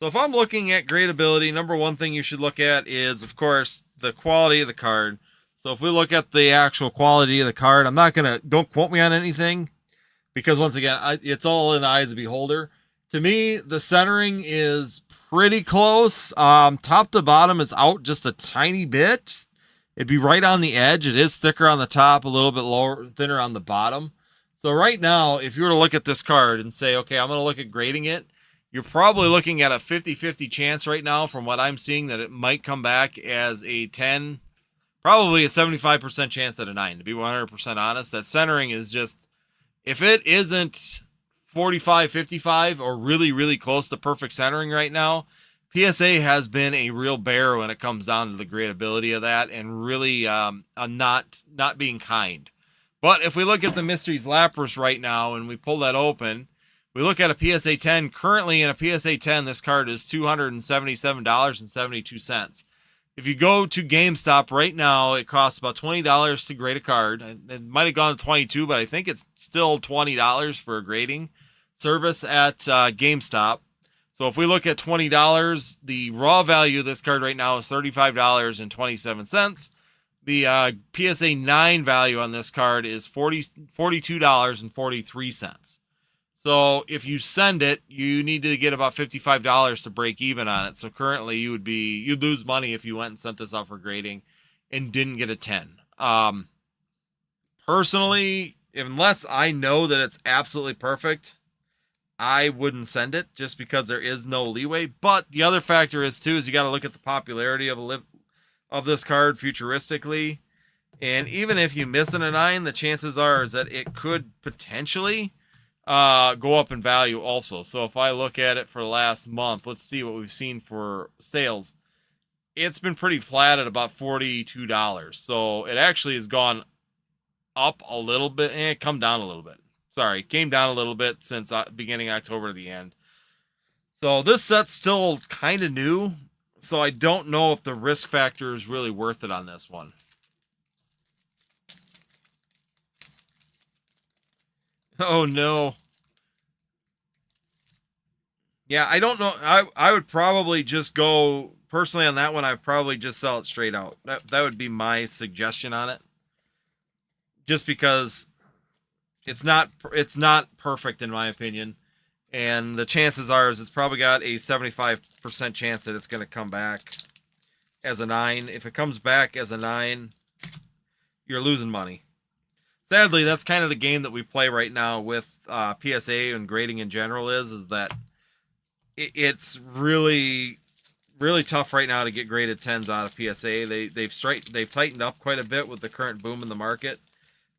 if I'm looking at gradability, number one thing you should look at is, of course, the quality of the card. So if we look at the actual quality of the card, don't quote me on anything, because once again, it's all in the eyes of the beholder. To me, the centering is pretty close. Top to bottom is out just a tiny bit. It'd be right on the edge. It is thicker on the top, a little bit lower, thinner on the bottom. So right now, if you were to look at this card and say, okay, I'm going to look at grading it, you're probably looking at a 50-50 chance right now from what I'm seeing that it might come back as a 10, probably a 75% chance at a 9, to be 100% honest. That centering is just, if it isn't 45-55 or really, really close to perfect centering right now, PSA has been a real bear when it comes down to the gradability of that, and really not being kind. But if we look at the Mysteries Lapras right now and we pull that open, we look at a PSA 10. Currently in a PSA 10, this card is $277.72. If you go to GameStop right now, it costs about $20 to grade a card. It might have gone to $22, but I think it's still $20 for a grading service at GameStop. So if we look at $20, the raw value of this card right now is $35.27. The PSA 9 value on this card is $42.43. So if you send it, you need to get about $55 to break even on it. So currently you'd lose money if you went and sent this out for grading and didn't get a 10. Personally, unless I know that it's absolutely perfect, I wouldn't send it just because there is no leeway. But the other factor is too, is you got to look at the popularity of this card futuristically. And even if you miss it a 9, the chances are is that it could potentially go up in value also. So if I look at it for the last month, let's see what we've seen for sales. It's been pretty flat at about $42. So it actually has gone up a little bit and come down a little bit. Sorry, came down a little bit since beginning October to the end. So this set's still kind of new. So I don't know if the risk factor is really worth it on this one. Oh no. Yeah, I don't know. I would probably just go personally on that one. I'd probably just sell it straight out. That would be my suggestion on it. Just because it's not perfect in my opinion, and the chances are is it's probably got a 75% chance that it's going to come back as a 9. If it comes back as a 9, you're losing money. Sadly, that's kind of the game that we play right now with PSA and grading in general is that it's really tough right now to get graded 10s out of PSA. They've tightened up quite a bit with the current boom in the market.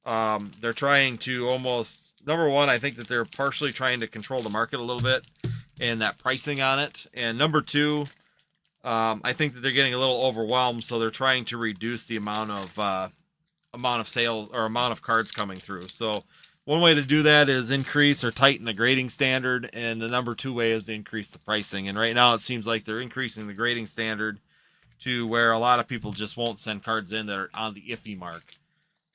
They're trying to almost, number one, I think that they're partially trying to control the market a little bit and that pricing on it. And number two, I think that they're getting a little overwhelmed, so they're trying to reduce the amount of sales or amount of cards coming through. So one way to do that is increase or tighten the grading standard, and the number two way is to increase the pricing. And right now it seems like they're increasing the grading standard to where a lot of people just won't send cards in that are on the iffy mark.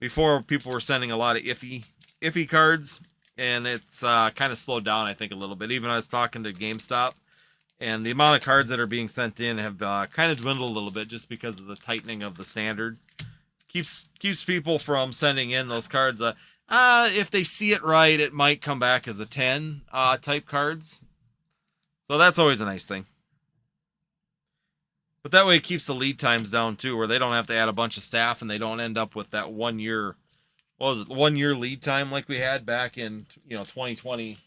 Before, people were sending a lot of iffy cards, and it's kind of slowed down, I think, a little bit. Even I was talking to GameStop, and the amount of cards that are being sent in have kind of dwindled a little bit just because of the tightening of the standard. Keeps people from sending in those cards. If they see it right, it might come back as a 10 type cards. So that's always a nice thing. But that way it keeps the lead times down too, where they don't have to add a bunch of staff and they don't end up with that 1 year, 1 year lead time like we had back in 2020.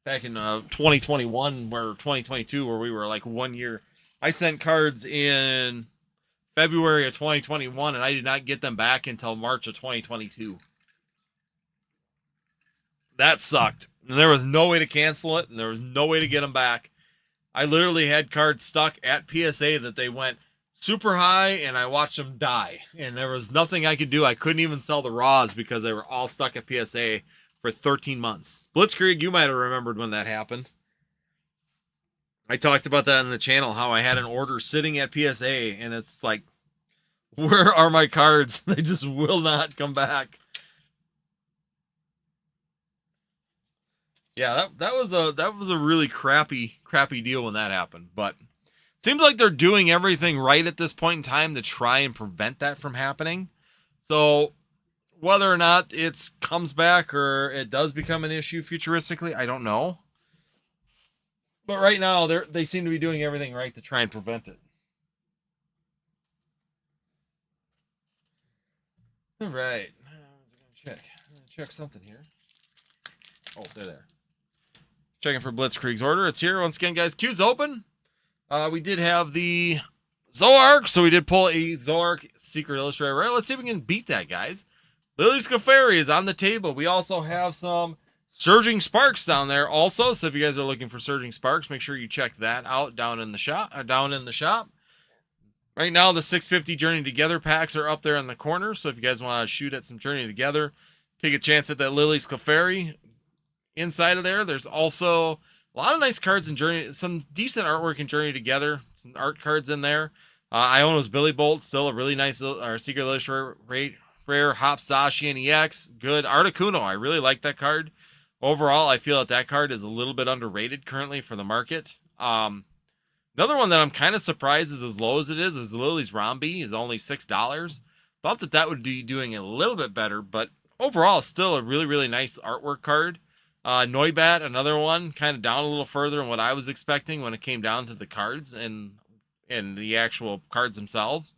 Back in 2021 or 2022, where we were like 1 year. I sent cards in February of 2021, and I did not get them back until March of 2022. That sucked. And there was no way to cancel it, and there was no way to get them back. I literally had cards stuck at PSA that they went super high, and I watched them die. And there was nothing I could do. I couldn't even sell the raws because they were all stuck at PSA for 13 months. Blitzkrieg, you might have remembered when that happened. I talked about that on the channel, how I had an order sitting at PSA, and it's like, where are my cards? They just will not come back. Yeah, that was a really crappy deal when that happened. But it seems like they're doing everything right at this point in time to try and prevent that from happening. So whether or not it comes back or it does become an issue futuristically, I don't know. But right now, they seem to be doing everything right to try and prevent it. All right. I'm going to check something here. Oh, they're there. Checking for Blitzkrieg's order. It's here. Once again, guys, queue's open. We did have the Zoark, so we did pull a Zoark Secret Illustrator. Right, let's see if we can beat that, guys. Lily Scafari is on the table. We also have some Surging Sparks down there also. So if you guys are looking for Surging Sparks, make sure you check that out down in the shop. Right now, the 650 Journey Together packs are up there in the corner. So if you guys want to shoot at some Journey Together, take a chance at that Lily's Clefairy inside of there. There's also a lot of nice cards in Journey, some decent artwork in Journey Together, some art cards in there. Iono's Billy Bolt, still a really nice Secret List rare Hop Zacian EX. Good. Articuno, I really like that card. Overall, I feel that card is a little bit underrated currently for the market. Another one that I'm kind of surprised is as low as it is Lily's Rombi is only $6. Thought that would be doing a little bit better, but overall, still a really, really nice artwork card. Noibat, another one, kind of down a little further than what I was expecting when it came down to the cards and the actual cards themselves.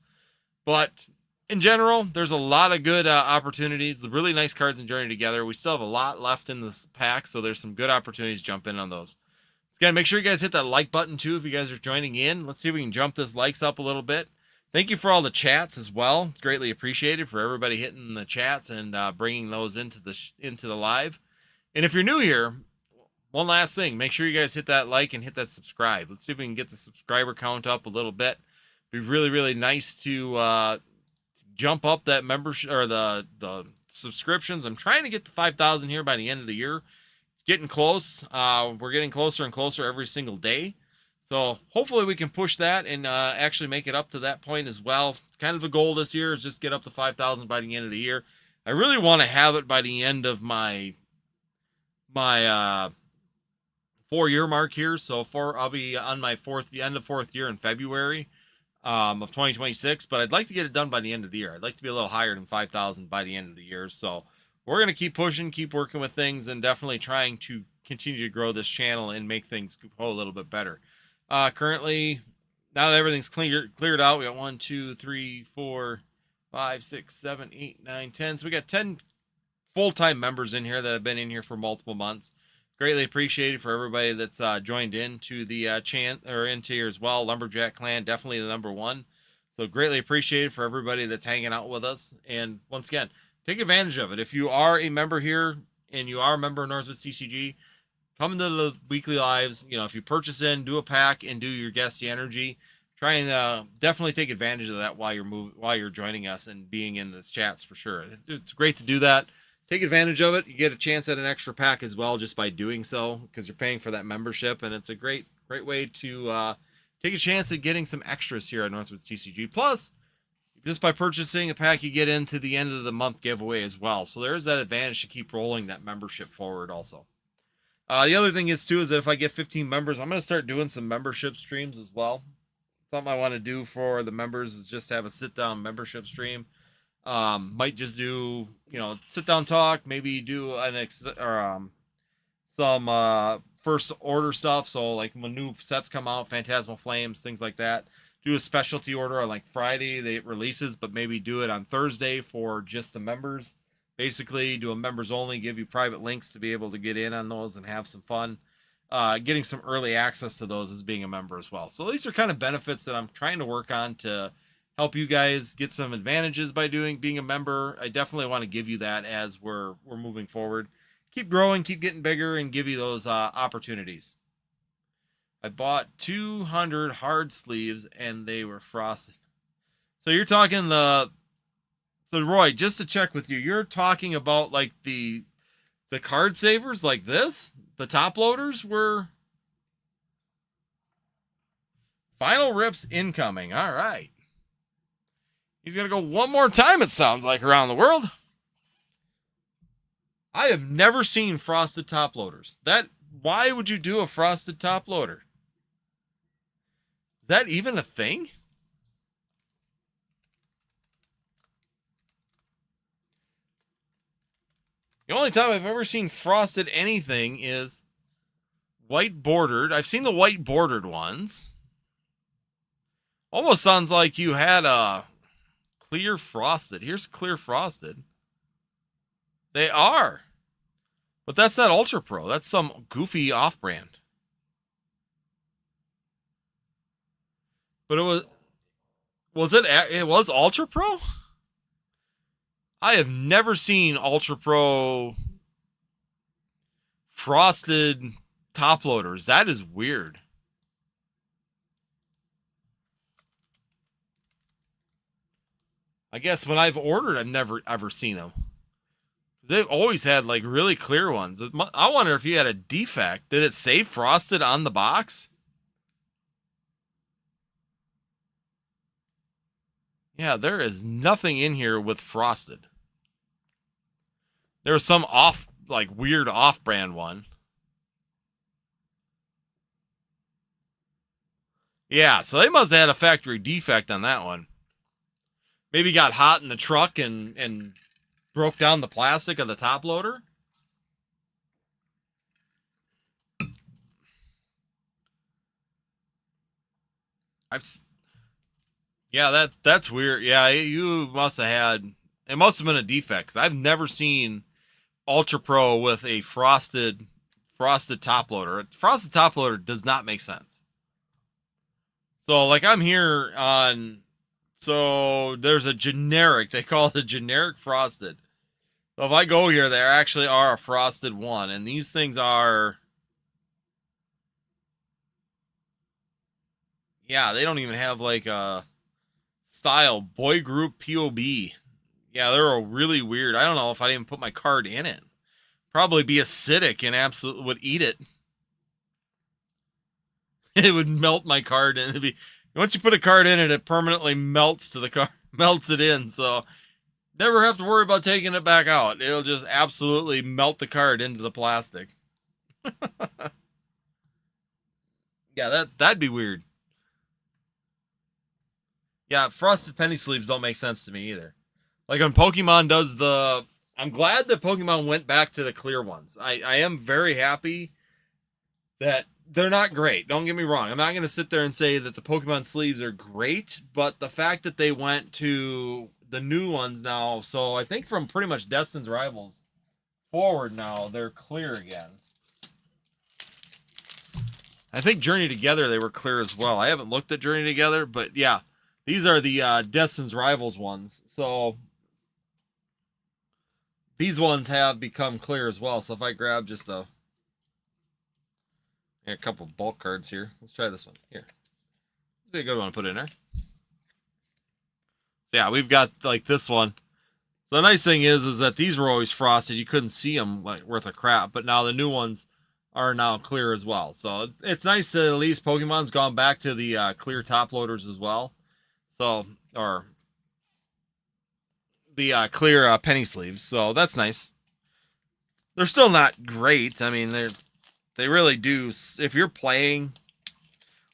But in general, there's a lot of good opportunities. The really nice cards in Journey Together. We still have a lot left in this pack, so there's some good opportunities to jump in on those. Again, make sure you guys hit that like button too if you guys are joining in. Let's see if we can jump this likes up a little bit. Thank you for all the chats as well. Greatly appreciated for everybody hitting the chats and bringing those into the live. And if you're new here, one last thing, make sure you guys hit that like and hit that subscribe. Let's see if we can get the subscriber count up a little bit. It'd be really, really nice to jump up that membership or the subscriptions. I'm trying to get to 5,000 here by the end of the year. It's getting close. We're getting closer and closer every single day. So hopefully we can push that and actually make it up to that point as well. Kind of a goal this year is just get up to 5,000 by the end of the year. I really want to have it by the end of my 4-year mark here. So I'll be on my end of fourth year in February of 2026, but I'd like to get it done by the end of the year. I'd like to be a little higher than 5,000 by the end of the year. So we're going to keep pushing, keep working with things, and definitely trying to continue to grow this channel and make things go a little bit better. Currently, now that everything's cleared out, we got 1, 2, 3, 4, 5, 6, 7, 8, 9, 10. So we got 10 full-time members in here that have been in here for multiple months. Greatly appreciated for everybody that's joined into the into here as well. Lumberjack Clan, definitely the number one. So greatly appreciated for everybody that's hanging out with us. And once again, take advantage of it. If you are a member here and you are a member of Northwoods TCG, come into the weekly lives. You know, if you purchase in, do a pack, and do your guest energy, try and definitely take advantage of that while you're joining us and being in the chats for sure. It's great to do that. Take advantage of it. You get a chance at an extra pack as well just by doing so because you're paying for that membership, and it's a great way to take a chance at getting some extras here at Northwoods TCG. Plus, just by purchasing a pack, you get into the end of the month giveaway as well. So there is that advantage to keep rolling that membership forward also. The other thing is too is that if I get 15 members, I'm going to start doing some membership streams as well. Something I want to do for the members is just have a sit-down membership stream. Might just do, sit down talk, maybe do some first order stuff. So like when new sets come out, Phantasmal Flames, things like that. Do a specialty order on like Friday, it releases, but maybe do it on Thursday for just the members. Basically do a members only, give you private links to be able to get in on those and have some fun. Getting some early access to those as being a member as well. So these are kind of benefits that I'm trying to work on to help you guys get some advantages by being a member. I definitely want to give you that as we're moving forward. Keep growing, keep getting bigger, and give you those opportunities. I bought 200 hard sleeves, and they were frosted. So you're talking So Roy, just to check with you, you're talking about like the card savers like this? The top loaders were final rips incoming. All right. He's going to go one more time, it sounds like, around the world. I have never seen frosted top loaders. Why would you do a frosted top loader? Is that even a thing? The only time I've ever seen frosted anything is white bordered. I've seen the white bordered ones. Almost sounds like you had a clear frosted. Here's clear frosted. They are. But that's not Ultra Pro. That's some goofy off-brand. But it was Ultra Pro? I have never seen Ultra Pro frosted top loaders. That is weird. I guess when I've ordered, I've never ever seen them. They've always had like really clear ones. I wonder if you had a defect. Did it say frosted on the box? Yeah, there is nothing in here with frosted. There was some weird off-brand one. Yeah, so they must have had a factory defect on that one. Maybe got hot in the truck and broke down the plastic of the top loader. That's weird. Yeah, you must have had. It must have been a defect. 'Cause I've never seen Ultra Pro with a frosted top loader. A frosted top loader does not make sense. So like I'm here on. So there's a generic. They call it a generic frosted. So if I go here, there actually are a frosted one, and these things are. Yeah, they don't even have like a style boy group POB. Yeah, they're really weird. I don't know if I didn't put my card in it. Probably be acidic and absolutely would eat it. It would melt my card and it'd be once you put a card in it, it permanently melts to the card, melts it in. So never have to worry about taking it back out. It'll just absolutely melt the card into the plastic. Yeah, that'd be weird. Yeah, frosted penny sleeves don't make sense to me either. Like when Pokemon does the. I'm glad that Pokemon went back to the clear ones. I am very happy that they're not great. Don't get me wrong. I'm not going to sit there and say that the Pokemon sleeves are great, but the fact that they went to the new ones now, so I think from pretty much Destin's Rivals forward now, they're clear again. I think Journey Together, they were clear as well. I haven't looked at Journey Together, but yeah, these are the Destin's Rivals ones. So these ones have become clear as well. So if I grab just a couple bulk cards here, let's try this one here. This would be a good one to put in there. Yeah, we've got like this one. The nice thing is that these were always frosted. You couldn't see them like worth a crap, but now the new ones are now clear as well. So it's nice that at least Pokemon's gone back to the clear top loaders as well. So, or the clear penny sleeves. So that's nice. They're still not great. I mean, they really do. If you're playing,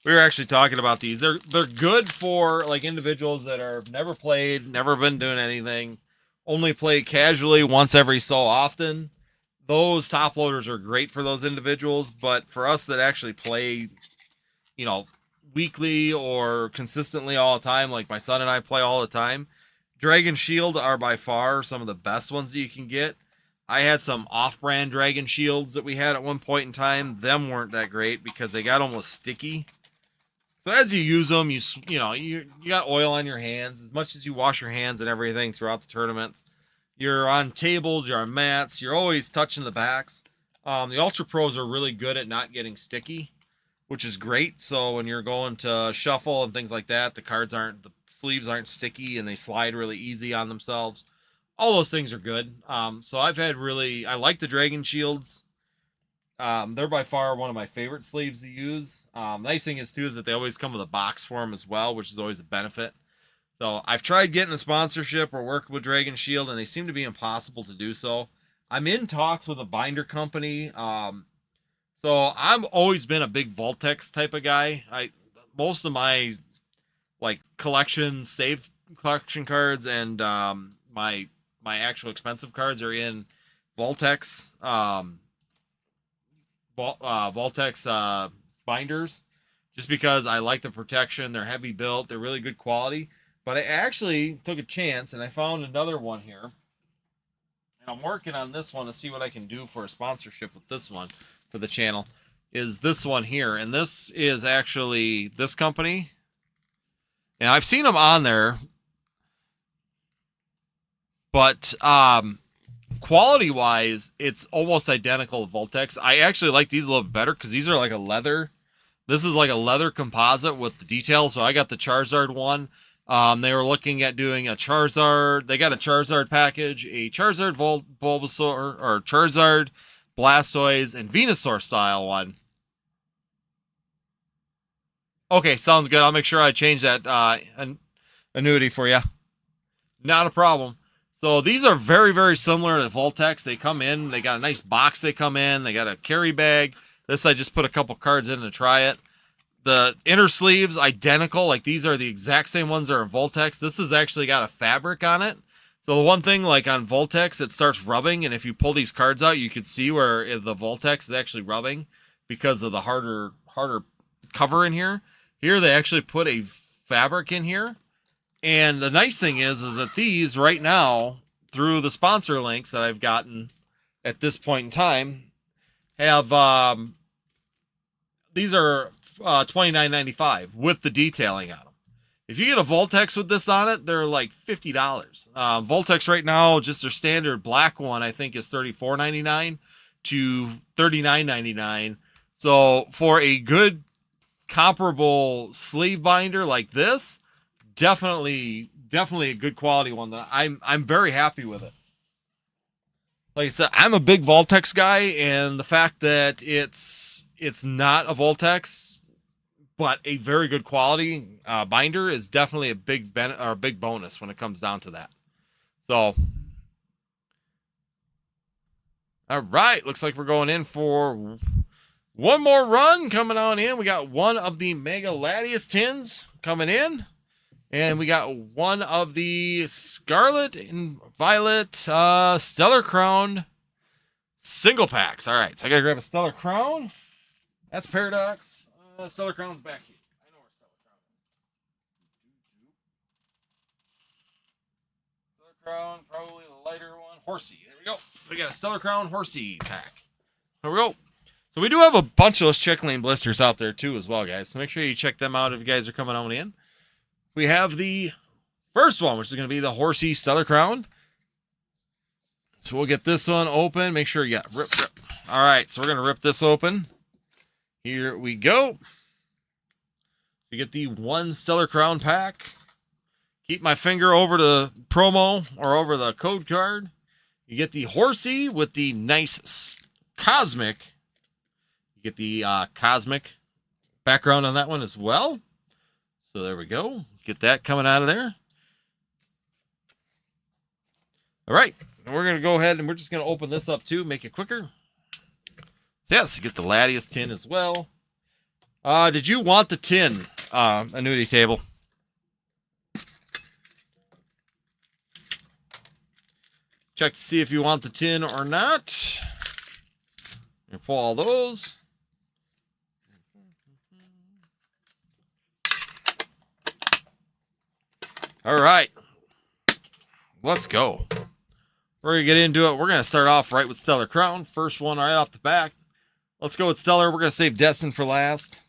we were actually talking about these. They're good for like individuals that are never played, never been doing anything, only play casually once every so often. Those top loaders are great for those individuals, but for us that actually play, weekly or consistently all the time, like my son and I play all the time, Dragon Shield are by far some of the best ones that you can get. I had some off-brand Dragon Shields that we had at one point in time. Them weren't that great because they got almost sticky. So as you use them, you got oil on your hands. As much as you wash your hands and everything throughout the tournaments, you're on tables, you're on mats, you're always touching the backs. The Ultra Pros are really good at not getting sticky, which is great. So when you're going to shuffle and things like that, the sleeves aren't sticky and they slide really easy on themselves. All those things are good. So I like the Dragon Shields. They're by far one of my favorite sleeves to use. Nice thing is that they always come with a box for them as well, which is always a benefit. So I've tried getting a sponsorship or working with Dragon Shield, and they seem to be impossible to do so. I'm in talks with a binder company. So I've always been a big Voltex type of guy. Most of my save collection cards and my actual expensive cards are in Voltex. Voltex binders, just because I like the protection. They're heavy built. They're really good quality. But I actually took a chance and I found another one here. And I'm working on this one to see what I can do for a sponsorship with this one for the channel. Is this one here. And this is actually this company. And I've seen them on there. But quality-wise, it's almost identical to Voltex. I actually like these a little bit better because these are like a leather. This is like a leather composite with the details. So I got the Charizard one. They were looking at doing a Charizard. They got a Charizard package, a Charizard Bulbasaur, or Charizard, Blastoise, and Venusaur style one. Okay, sounds good. I'll make sure I change that annuity for you. Not a problem. So these are very, very similar to Voltex. They come in. They got a nice box they come in. They got a carry bag. This I just put a couple cards in to try it. The inner sleeves, identical. Like these are the exact same ones that are in Voltex. This has actually got a fabric on it. So the one thing, like on Voltex, it starts rubbing. And if you pull these cards out, you can see where the Voltex is actually rubbing because of the harder cover in here. Here they actually put a fabric in here. And the nice thing is that these right now, through the sponsor links that I've gotten at this point in time, have these are $29.95 with the detailing on them. If you get a Voltex with this on it, they're like $50. Voltex right now, just their standard black one, I think is $34.99 to $39.99. So for a good comparable sleeve binder like this, definitely a good quality one that I'm very happy with it. Like I said, I'm a big Voltex guy, and the fact that it's not a Voltex but a very good quality binder is definitely a big bonus when it comes down to that. So, all right, looks like we're going in for one more run coming on in. We got one of the Mega Latias tins coming in. And we got one of the Scarlet and Violet Stellar Crown single packs. All right, so I got to grab a Stellar Crown. That's Paradox. Stellar Crown's back here. I know where Stellar Crown is. Stellar Crown, probably the lighter one. Horsey. There we go. We got a Stellar Crown Horsey pack. There we go. So we do have a bunch of those Check Lane blisters out there too as well, guys. So make sure you check them out if you guys are coming on in. We have the first one, which is going to be the Horsey Stellar Crown. So we'll get this one open. Make sure you got rip. All right, so we're going to rip this open. Here we go. You get the one Stellar Crown pack. Keep my finger over the promo or over the code card. You get the Horsey with the nice Cosmic. You get the Cosmic background on that one as well. So there we go. Get that coming out of there. All right. We're going to go ahead and we're just going to open this up too, make it quicker. Yes, get the Latias tin as well. Did you want the tin annuity table? Check to see if you want the tin or not. You pull all those. All right, let's go. We're going to get into it. We're going to start off right with Stellar Crown. First one right off the back. Let's go with Stellar. We're going to save Destin for last.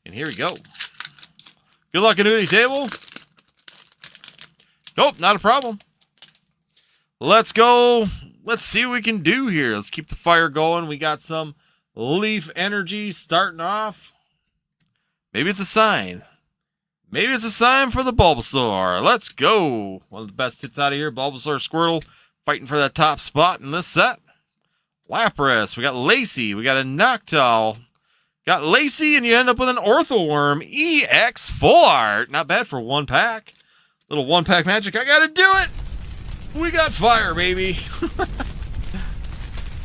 And here we go. Good luck, annuity table. Nope, not a problem. Let's go. Let's see what we can do here. Let's keep the fire going. We got some Leaf Energy starting off. Maybe it's a sign. Maybe it's a sign for the Bulbasaur. Let's go. One of the best hits out of here. Bulbasaur Squirtle fighting for that top spot in this set. Lapras. We got Lacey. We got a Noctowl. Got Lacey, and you end up with an Orthworm EX Full Art. Not bad for one pack. Little one pack magic. I got to do it. We got fire, baby.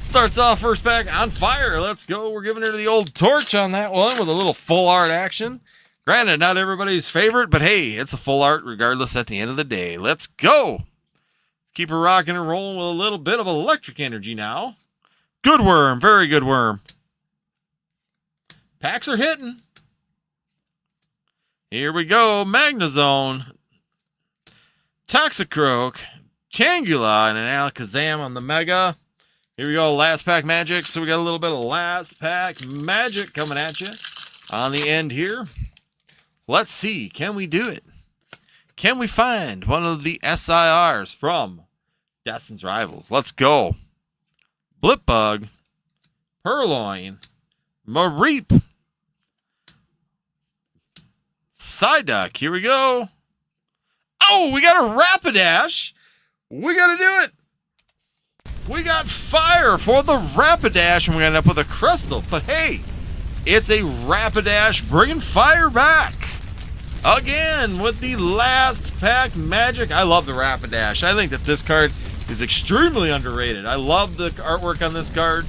Starts off first pack on fire. Let's go. We're giving her the old torch on that one with a little full art action. Granted, not everybody's favorite, but hey, it's a full art regardless at the end of the day. Let's go. Let's keep her rocking and rolling with a little bit of electric energy now. Good worm. Very good worm. Packs are hitting. Here we go. Magnezone. Toxicroak. Changula and an Alakazam on the Mega. Here we go. Last pack magic. So we got a little bit of last pack magic coming at you on the end here. Let's see. Can we do it? Can we find one of the SIRs from Destin's Rivals. Let's go. Blipbug. Purloin. Mareep. Psyduck. Here we go. Oh, we got a Rapidash. We got to do it. We got fire for the Rapidash, and we're going to end up with a Crystal. But hey, it's a Rapidash bringing fire back. Again, with the last pack magic. I love the Rapidash. I think that this card is extremely underrated. I love the artwork on this card.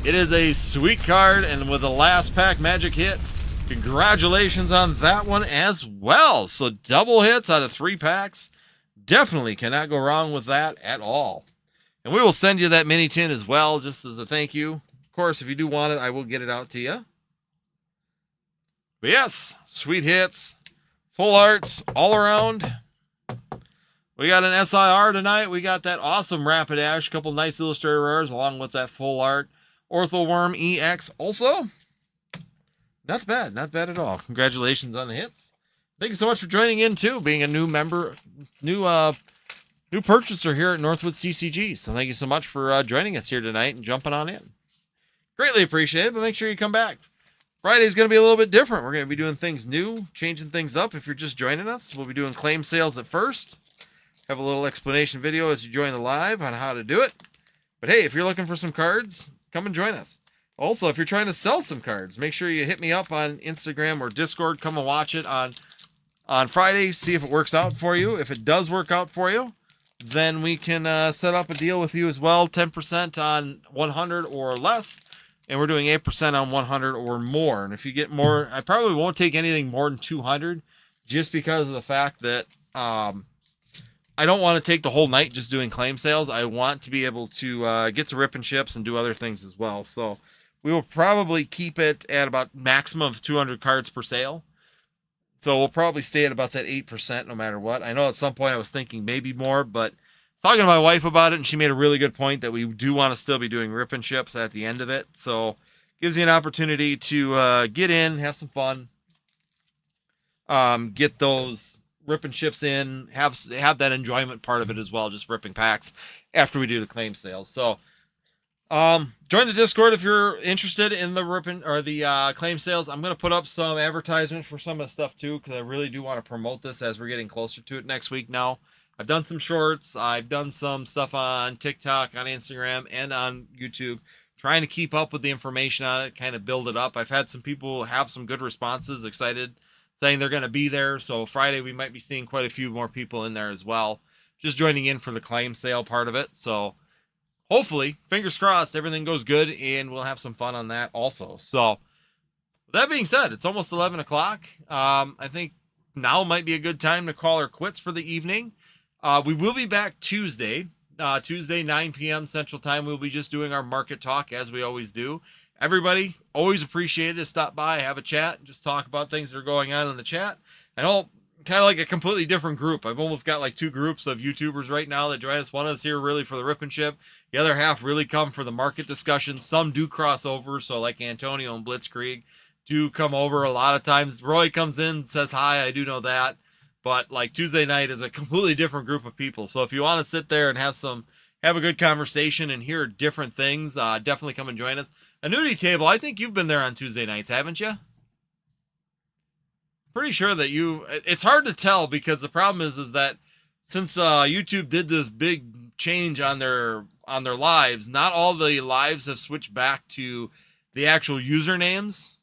It is a sweet card, and with the last pack magic hit, congratulations on that one as well. So double hits out of 3 packs. Definitely cannot go wrong with that at all. And we will send you that mini tin as well, just as a thank you. Of course, if you do want it, I will get it out to you. But yes, sweet hits. Full arts all around. We got an SIR tonight. We got that awesome Rapidash. A couple nice illustrator rares along with that full art. Orthoworm EX also. Not bad. Not bad at all. Congratulations on the hits. Thank you so much for joining in too, being a new member, new purchaser here at Northwoods TCG. So thank you so much for joining us here tonight and jumping on in. Greatly appreciate it, but make sure you come back. Friday's going to be a little bit different. We're going to be doing things new, changing things up. If you're just joining us, we'll be doing claim sales at first. Have a little explanation video as you join the live on how to do it. But hey, if you're looking for some cards, come and join us. Also, if you're trying to sell some cards, make sure you hit me up on Instagram or Discord. Come and watch it on Friday. See if it works out for you. If it does work out for you, then we can set up a deal with you as well. 10% on 100 or less. And we're doing 8% on 100 or more. And if you get more, I probably won't take anything more than 200 just because of the fact that I don't want to take the whole night just doing claim sales. I want to be able to get to ripping ships and do other things as well. So we will probably keep it at about maximum of 200 cards per sale. So we'll probably stay at about that 8% no matter what. I know at some point I was thinking maybe more, but talking to my wife about it, and she made a really good point that we do want to still be doing ripping ships at the end of it. So gives you an opportunity to get in, have some fun, get those ripping ships in, have that enjoyment part of it as well, just ripping packs after we do the claim sales. So join the Discord if you're interested in the ripping or the claim sales. I'm going to put up some advertisements for some of the stuff too, because I really do want to promote this as we're getting closer to it next week now. I've done some shorts. I've done some stuff on TikTok, on Instagram, and on YouTube, trying to keep up with the information on it, kind of build it up. I've had some people have some good responses, excited, saying they're going to be there. So Friday, we might be seeing quite a few more people in there as well, just joining in for the claim sale part of it. So hopefully, fingers crossed, everything goes good, and we'll have some fun on that also. So with that being said, it's almost 11 o'clock. I think now might be a good time to call her quits for the evening. We will be back Tuesday, 9 p.m. Central Time. We'll be just doing our market talk as we always do. Everybody, always appreciate it to stop by, have a chat, just talk about things that are going on in the chat. I know, kind of like a completely different group. I've almost got like 2 groups of YouTubers right now that join us. One is here really for the rip and ship. The other half really come for the market discussion. Some do cross over, so like Antonio and Blitzkrieg do come over a lot of times. Roy comes in, says hi, I do know that. But like Tuesday night is a completely different group of people. So if you want to sit there and have a good conversation and hear different things, definitely come and join us. A nudie table, I think you've been there on Tuesday nights, haven't you? Pretty sure that it's hard to tell because the problem is that since YouTube did this big change on their lives, not all the lives have switched back to the actual usernames.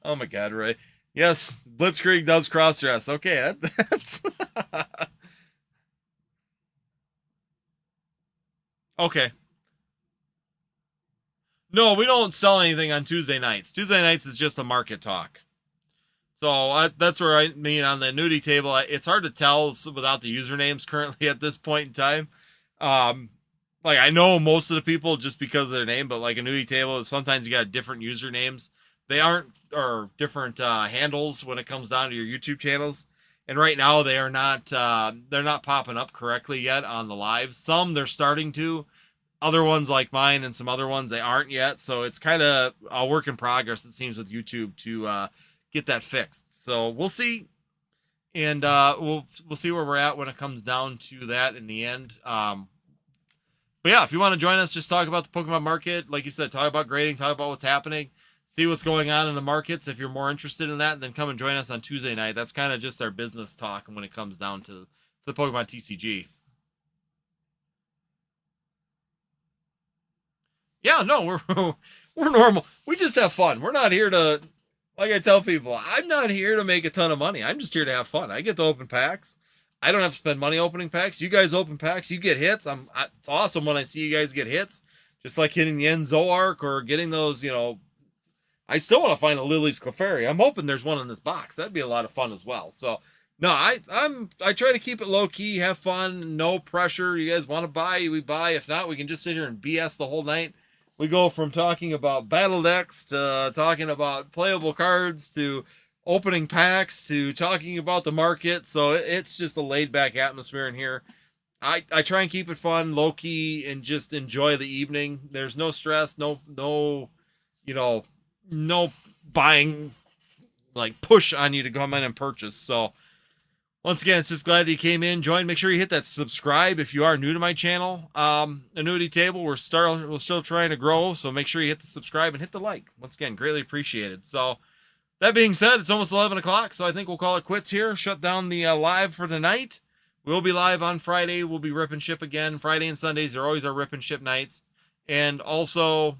Oh my god, Ray. Yes, Blitzkrieg does cross-dress. Okay, that's okay. No, we don't sell anything on Tuesday nights. Tuesday nights is just a market talk. So that's where I mean on the nudie table. It's hard to tell without the usernames currently at this point in time. Like I know most of the people just because of their name, but like a nudie table, sometimes you got different usernames. They aren't or different handles when it comes down to your YouTube channels. And right now they are not. They're not popping up correctly yet on the lives. Some they're starting to. Other ones like mine and some other ones they aren't yet. So it's kind of a work in progress. It seems with YouTube to get that fixed. So we'll see And we'll see where we're at when it comes down to that in the end. But yeah, if you want to join us, just talk about the Pokemon market. Like you said, talk about grading, talk about what's happening, see what's going on in the markets. If you're more interested in that, then come and join us on Tuesday night. That's kind of just our business talk when it comes down to the Pokemon TCG. Yeah, no, we're normal. We just have fun. We're not here to, like I tell people, I'm not here to make a ton of money. I'm just here to have fun. I get to open packs. I don't have to spend money opening packs. You guys open packs. You get hits. It's awesome when I see you guys get hits, just like hitting the Enzoark or getting those. I still want to find a Lily's Clefairy. I'm hoping there's one in this box. That'd be a lot of fun as well. So, no, I try to keep it low key, have fun, no pressure. You guys want to buy, we buy. If not, we can just sit here and BS the whole night. We go from talking about battle decks to talking about playable cards to opening packs to talking about the market. So it's just a laid back atmosphere in here. I try and keep it fun, low key, and just enjoy the evening. There's no stress, no buying like push on you to come in and purchase. So once again, it's just glad that you came in, join. Make sure you hit that subscribe if you are new to my channel. Annuity Table, we're still trying to grow, so make sure you hit the subscribe and hit the like. Once again, greatly appreciated. So that being said, it's almost 11 o'clock, so I think we'll call it quits here. Shut down the live for the night. We'll be live on Friday. We'll be rip and ship again. Friday and Sundays are always our rip and ship nights. And also,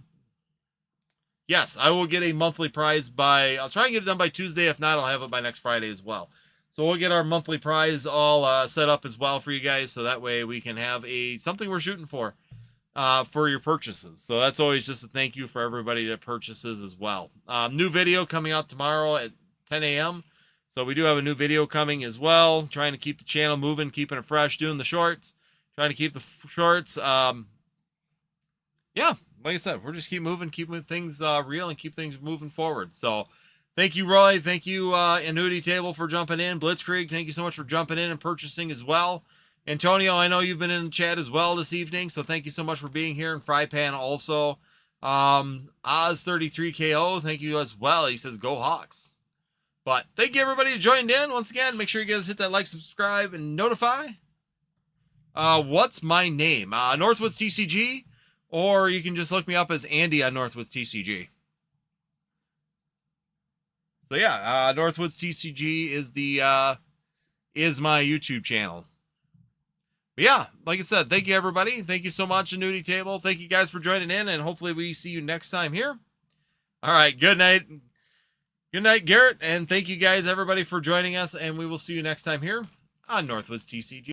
yes, I will get a monthly prize I'll try and get it done by Tuesday. If not, I'll have it by next Friday as well. So we'll get our monthly prize all set up as well for you guys, so that way we can have something we're shooting for your purchases. So that's always just a thank you for everybody that purchases as well. New video coming out tomorrow at 10 a.m. So we do have a new video coming as well. Trying to keep the channel moving, keeping it fresh, doing the shorts, trying to keep the shorts. Yeah, like I said, we're just keeping things real and keep things moving forward. So thank you, Roy. Thank you, Annuity Table, for jumping in. Blitzkrieg, thank you so much for jumping in and purchasing as well. Antonio, I know you've been in the chat as well this evening, so thank you so much for being here. And Frypan also. Oz33KO, thank you as well. He says, go Hawks. But thank you, everybody who joined in. Once again, make sure you guys hit that like, subscribe, and notify. What's my name? Northwoods TCG, or you can just look me up as Andy on Northwoods TCG. So yeah, Northwoods TCG is my YouTube channel. But yeah, like I said, thank you, everybody. Thank you so much, Annuity Table. Thank you guys for joining in, and hopefully we see you next time here. All right, good night. Good night, Garrett, and thank you guys, everybody, for joining us, and we will see you next time here on Northwoods TCG.